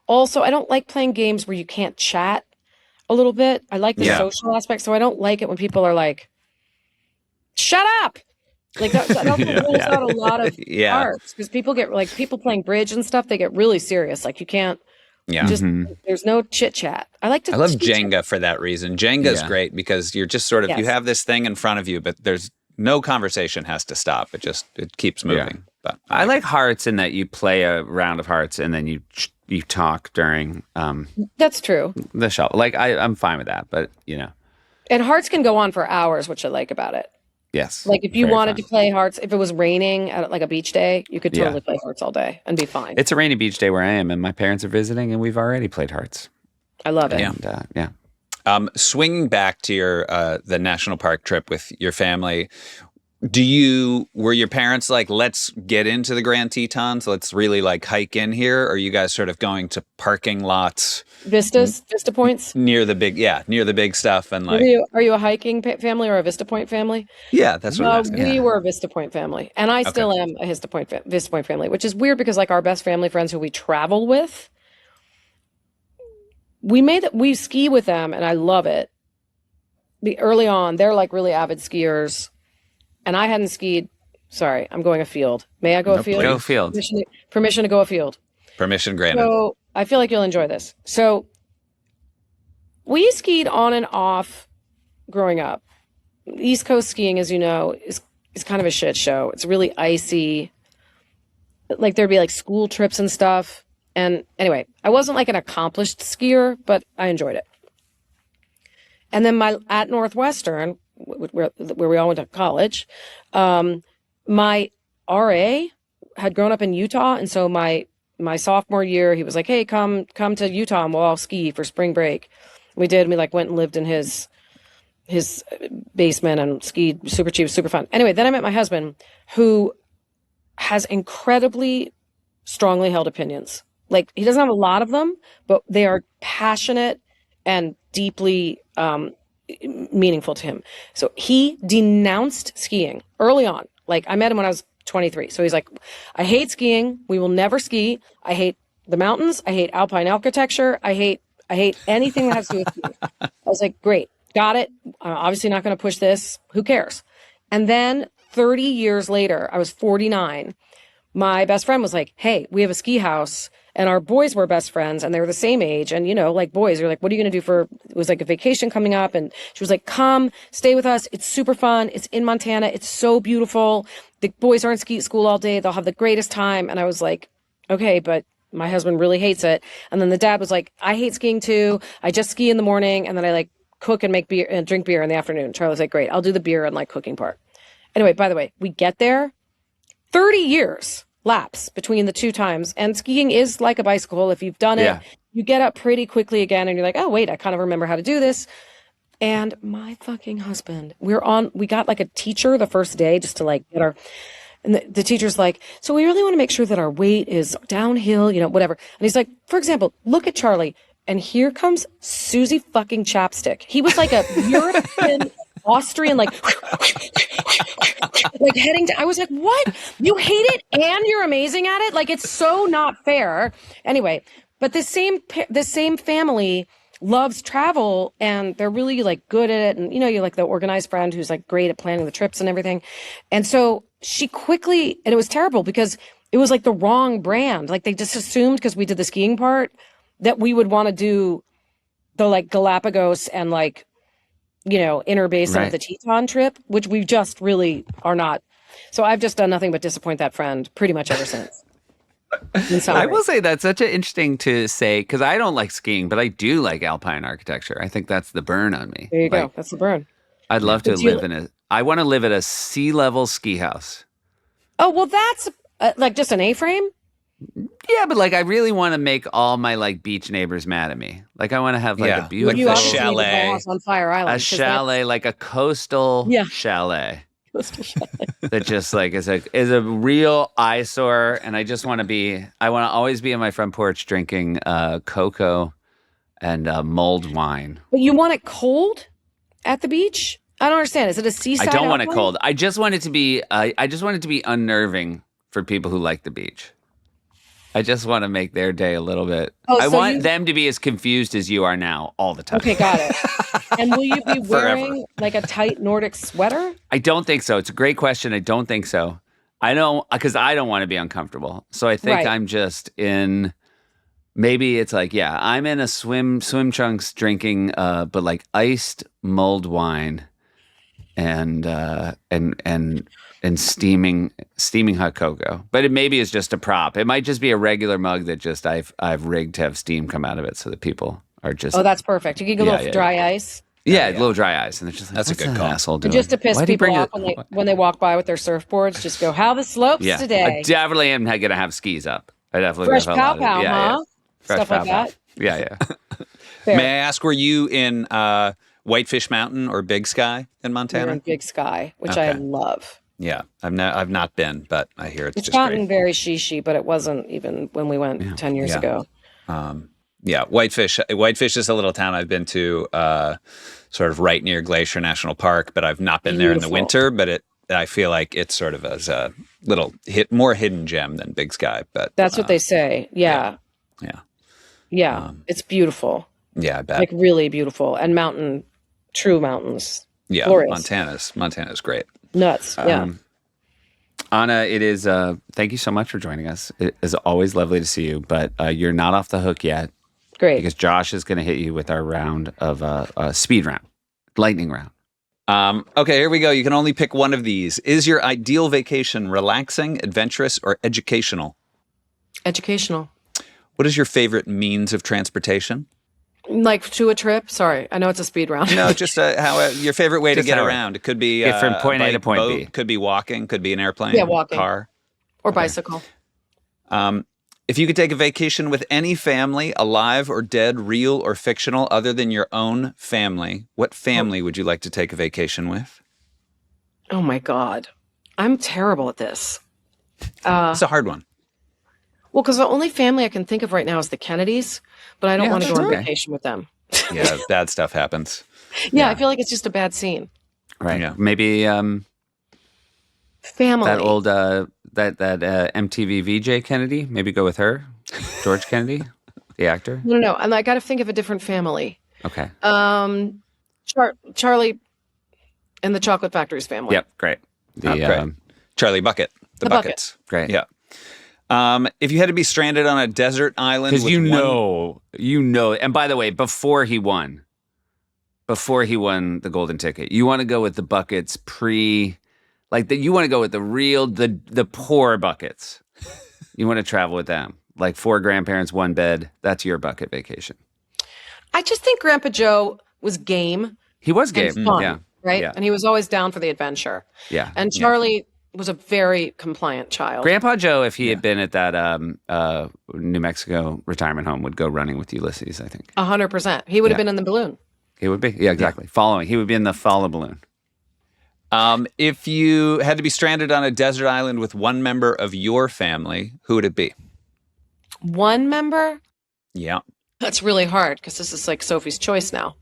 don't like playing games where you can't chat a little bit. I like the social aspect, so I don't like it when people are like, "Shut up!" Like that rules out a lot of arts because people playing bridge and stuff. They get really serious. Like you can't. Yeah. Just there's no chit chat. I love Jenga for that reason. Jenga's great because you're just sort of you have this thing in front of you, but there's no conversation has to stop. It keeps moving. But I like hearts in that you play a round of hearts and then you talk during that's true. The show. Like I'm fine with that, but you know. And hearts can go on for hours, which I like about it. Yes. Like if you wanted to play hearts, if it was raining at like a beach day, you could totally play hearts all day and be fine. It's a rainy beach day where I am, and my parents are visiting, and we've already played hearts. I love it. And, swinging back to your the national park trip with your family, were your parents like, let's get into the Grand Tetons, let's really like hike in here? Or are you guys sort of going to parking lots? Vista points? Near the big stuff. And like, are you a hiking family or a Vista Point family? Yeah, that's what I'm asking. We were a Vista Point family, and I still am a Vista Point family, which is weird because like our best family friends who we travel with, we ski with them, and I love it. Early on, they're like really avid skiers. And I hadn't skied. Sorry, I'm going afield. May I go afield? Go afield. Permission to go afield. Permission granted. So I feel like you'll enjoy this. So we skied on and off growing up. East Coast skiing, as you know, is kind of a shit show. It's really icy. Like there'd be like school trips and stuff. And anyway, I wasn't like an accomplished skier, but I enjoyed it. And then at Northwestern, where we all went to college, my RA had grown up in Utah, and so my sophomore year, he was like, "Hey, come to Utah, and we'll all ski for spring break." We did. We like went and lived in his basement and skied super cheap, super fun. Anyway, then I met my husband, who has incredibly strongly held opinions. Like he doesn't have a lot of them, but they are passionate and deeply meaningful to him. So he denounced skiing early on. Like I met him when I was 23. So he's like, "I hate skiing. We will never ski. I hate the mountains. I hate alpine architecture. I hate anything that has to do with skiing." I was like, "Great. Got it. I'm obviously not going to push this. Who cares?" And then 30 years later, I was 49. My best friend was like, "Hey, we have a ski house." And our boys were best friends, and they were the same age. And, you know, like boys, you're like, "What are you going to do it was like a vacation coming up." And she was like, "Come, stay with us. It's super fun. It's in Montana. It's so beautiful. The boys aren't ski at school all day. They'll have the greatest time." And I was like, "Okay, but my husband really hates it." And then the dad was like, "I hate skiing too. I just ski in the morning. And then I like cook and make beer and drink beer in the afternoon." Charlie's like, "Great. I'll do the beer and like cooking part." Anyway, by the way, we get there, 30 years lapse between the two times. And skiing is like a bicycle. If you've done it, you get up pretty quickly again and you're like, "Oh, wait, I kind of remember how to do this." And my fucking husband, we got like a teacher the first day just to like get and the teacher's like, "So we really want to make sure that our weight is downhill, you know, whatever." And he's like, "For example, look at Charlie." And here comes Susie fucking Chapstick. He was like a European Austrian, like heading to, I was like, "What? You hate it and you're amazing at it?" Like, it's so not fair. Anyway, but the same family loves travel and they're really like good at it. And, you're like the organized friend who's like great at planning the trips and everything. And so she quickly, and it was terrible because it was like the wrong brand. Like they just assumed because we did the skiing part that we would want to do the like Galapagos and like, inner basin of the Teton trip, which we just really are not. So I've just done nothing but disappoint that friend pretty much ever since. I will say that's such an interesting to say because I don't like skiing, but I do like alpine architecture. I think that's the burn on me. There you go. That's the burn. I'd love to live I want to live at a sea level ski house. Oh, well, that's like just an A-frame? Yeah, but like I really want to make all my like beach neighbors mad at me. Like I want to have like a beautiful you chalet, house on Fire Island, a chalet, like a coastal chalet. That just like is a real eyesore, and I just want to always be on my front porch drinking cocoa and mulled wine. But you want it cold at the beach? I don't understand. Is it a seaside? I don't want it cold. I just want it to be. I just want it to be unnerving for people who like the beach. I just want to make their day a little bit. I want them to be as confused as you are now all the time. Okay, got it. And will you be wearing like a tight Nordic sweater? I don't think so. It's a great question. I don't think so. I don't, because I don't want to be uncomfortable. So I think I'm just in, maybe it's like, I'm in a swim trunks drinking, but like iced mulled wine and steaming hot cocoa. But it maybe is just a prop. It might just be a regular mug that just I've rigged to have steam come out of it so that people are just. Oh, that's perfect. You can get a little dry ice. Yeah, a little dry ice, and they're just like, that's a good call. Asshole doing? Just to piss people off when they walk by with their surfboards, just go, how the slopes today? I definitely am going to have skis up. I definitely fresh pow pow, huh? Fresh stuff like that. Yeah. May I ask, were you in Whitefish Mountain or Big Sky in Montana? We're in Big Sky, which I love. Yeah, I've not been, but I hear it's just gotten great. very shishi, but it wasn't even when we went 10 years ago. Whitefish is a little town I've been to, sort of right near Glacier National Park, but I've not been there in the winter. But I feel like it's sort of as a little more hidden gem than Big Sky. But that's what they say. Yeah. It's beautiful. Yeah, I bet. Like really beautiful, and true mountains. Yeah, glorious. Montana's great. Nuts. Yeah. Anna, it is. Thank you so much for joining us. It is always lovely to see you, but you're not off the hook yet. Great. Because Josh is going to hit you with our round of speed round, lightning round. Okay, here we go. You can only pick one of these. Is your ideal vacation relaxing, adventurous, or educational? Educational. What is your favorite means of transportation? Like to a trip? Sorry, I know it's a speed round. No, just your favorite way to get around. It could be from point A to point boat, B. Could be walking. Could be an airplane. Yeah, walking. Car. Or bicycle. If you could take a vacation with any family, alive or dead, real or fictional, other than your own family, what family would you like to take a vacation with? Oh my God. I'm terrible at this. It's a hard one. Well, because the only family I can think of right now is the Kennedys, but I don't want to go on vacation with them. Yeah, bad stuff happens. Yeah, I feel like it's just a bad scene. Right. Yeah. Maybe family. That old that MTV VJ Kennedy. Maybe go with her. George Kennedy, the actor. No. I got to think of a different family. Okay. Charlie and the Chocolate Factory's family. Yep. Great. Great. Charlie Bucket. The Buckets. Great. Yeah. If you had to be stranded on a desert island, because you know, and by the way, before he won the golden ticket, you want to go with the Buckets you want to go with the real, the poor Buckets. You want to travel with them, like 4 grandparents, 1 bed. That's your bucket vacation. I just think Grandpa Joe was game. He was game, fun, right? Yeah. And he was always down for the adventure. Yeah, and Charlie. Was a very compliant child. Grandpa Joe, if he had been at that New Mexico retirement home, would go running with Ulysses, I think. 100%. He would have been in the balloon. He would be. Yeah, exactly. Following. He would be in the follow balloon. If you had to be stranded on a desert island with one member of your family, who would it be? One member? Yeah. That's really hard because this is like Sophie's choice now.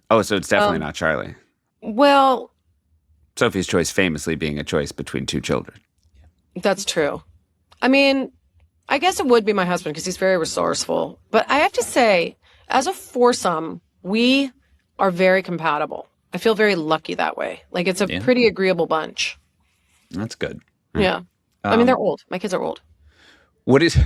Oh, so it's definitely not Charlie. Well... Sophie's choice famously being a choice between 2 children. That's true. I mean, I guess it would be my husband because he's very resourceful. But I have to say, As a foursome, we are very compatible. I feel very lucky that way. Like it's a pretty agreeable bunch. That's good. Yeah. I mean, they're old. My kids are old. What is,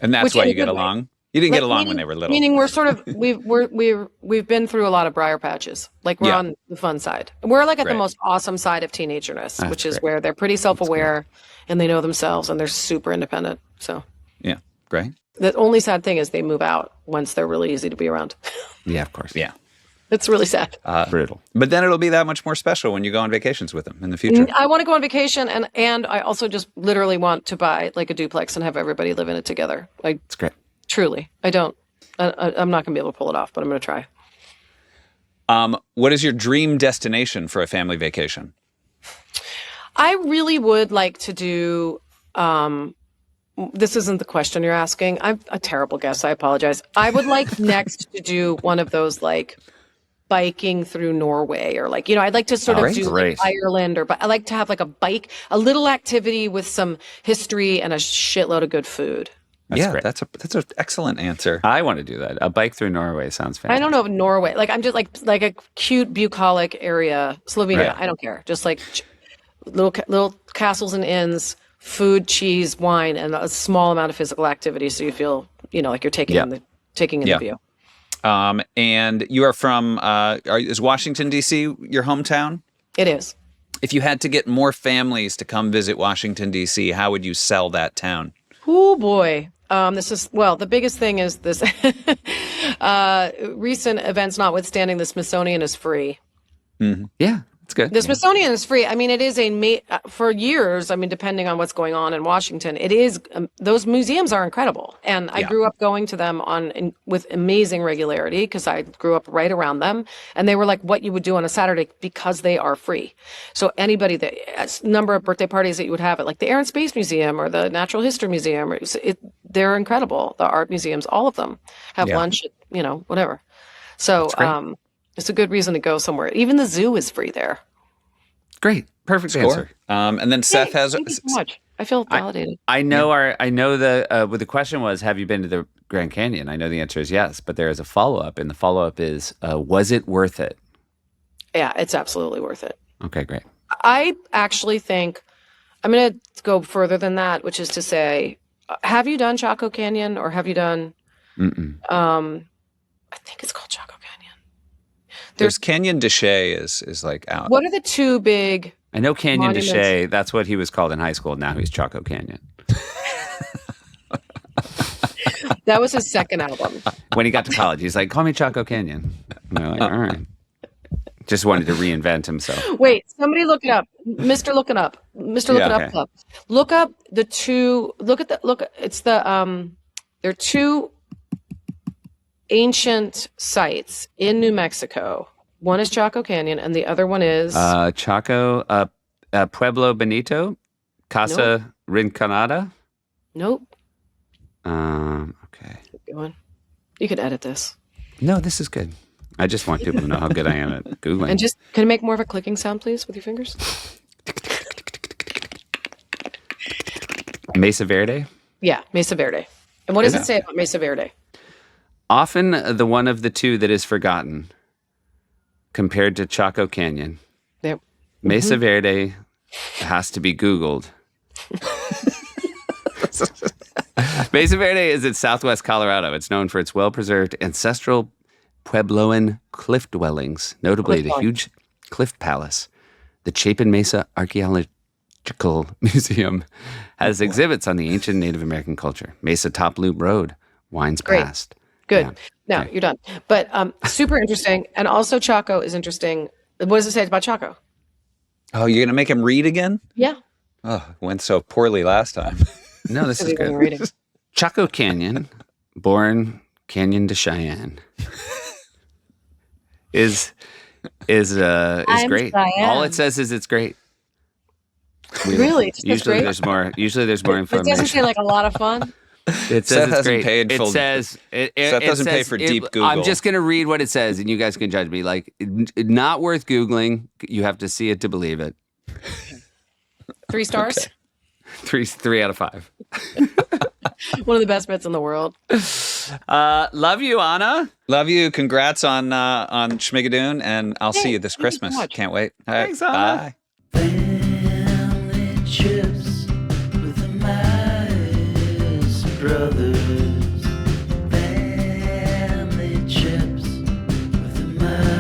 and that's why you get along? Way. You didn't get along when they were little. Meaning we're sort of, we've been through a lot of briar patches. Like we're on the fun side. We're like at the most awesome side of teenagerness, which is where they're pretty self-aware and they know themselves and they're super independent. So. Yeah. Great. The only sad thing is they move out once they're really easy to be around. Yeah, of course. Yeah. It's really sad. Brutal. But then it'll be that much more special when you go on vacations with them in the future. I want to go on vacation, and I also just literally want to buy like a duplex and have everybody live in it together. Like, it's great. Truly. I'm not going to be able to pull it off, but I'm going to try. What is your dream destination for a family vacation? I really would like to do... this isn't the question you're asking. I'm a terrible guest. I apologize. I would like next to do one of those like biking through Norway or like, I'd like to sort of do like Ireland but I like to have like a little activity with some history and a shitload of good food. That's an excellent answer. I want to do that. A bike through Norway sounds fantastic. I don't know if Norway, like I'm just like a cute bucolic area, Slovenia. Right. I don't care. Just like little castles and inns, food, cheese, wine, and a small amount of physical activity, so you feel, like you're taking in the view. And you are from, is Washington, D.C. your hometown? It is. If you had to get more families to come visit Washington, D.C., how would you sell that town? Oh, boy. The biggest thing is this, recent events notwithstanding, the Smithsonian is free. Mm-hmm. Yeah. It's good. The Smithsonian is free. I mean, it is for years. I mean, depending on what's going on in Washington, it is. Those museums are incredible, and I grew up going to them with amazing regularity because I grew up right around them, and they were like what you would do on a Saturday because they are free. So anybody number of birthday parties that you would have at like the Air and Space Museum or the Natural History Museum, they're incredible. The art museums, all of them have lunch, whatever. So. It's a good reason to go somewhere. Even the zoo is free there. Great. Perfect answer. And then Seth has... Thank you so much. I feel validated. I know the question was, have you been to the Grand Canyon? I know the answer is yes, but there is a follow-up, and the follow-up is, was it worth it? Yeah, it's absolutely worth it. Okay, great. I actually think, I'm going to go further than that, which is to say, have you done Chaco Canyon or have you done... Mm-mm. I think it's called Chaco Canyon. There's Canyon de Chelly is like out. What are the two big? I know Canyon monuments? de Chelly. That's what he was called in high school. Now he's Chaco Canyon. That was his second album. When he got to college, he's like, "Call me Chaco Canyon." And they're like, "All right." Just wanted to reinvent himself. Wait, somebody look it up, Mr. Look It Up, Mr. Look It Up Club. Look up the two. It's the there are two ancient sites in New Mexico. One is Chaco Canyon, and the other one is Chaco, Pueblo Benito, Casa Rinconada. Nope. Okay. Keep going. You could edit this. No, this is good. I just want people to know how good I am at Googling. And can you make more of a clicking sound, please, with your fingers? Mesa Verde? Yeah, Mesa Verde. And what does it say about Mesa Verde? Often the one of the two that is forgotten compared to Chaco Canyon. Yep. Mesa Verde has to be Googled. Mesa Verde is in southwest Colorado. It's known for its well-preserved ancestral Puebloan cliff dwellings, notably the huge Cliff Palace. The Chapin Mesa Archaeological Museum has exhibits on the ancient Native American culture. Mesa Top Loop Road winds past. Good. Yeah. Now you're done. But super interesting. And also Chaco is interesting. What does it say about Chaco? Oh, you're going to make him read again? Yeah. Oh, it went so poorly last time. No, this is good. Chaco Canyon, born Canyon de Cheyenne, is great. Cheyenne. All it says is it's great. Really? Usually there's more information. It doesn't say like a lot of fun. It says it's great. Seth doesn't pay for deep Google. I'm just going to read what it says, and you guys can judge me. Like, not worth Googling. You have to see it to believe it. 3 stars? Okay. 3 out of 5. One of the best bets in the world. Love you, Ana. Love you. Congrats on Schmigadoon, and I'll see you this Christmas. So Can't wait. All right, Thanks, Ana. bye. Family trips with the Meyers brothers. Family trips with the Meyers.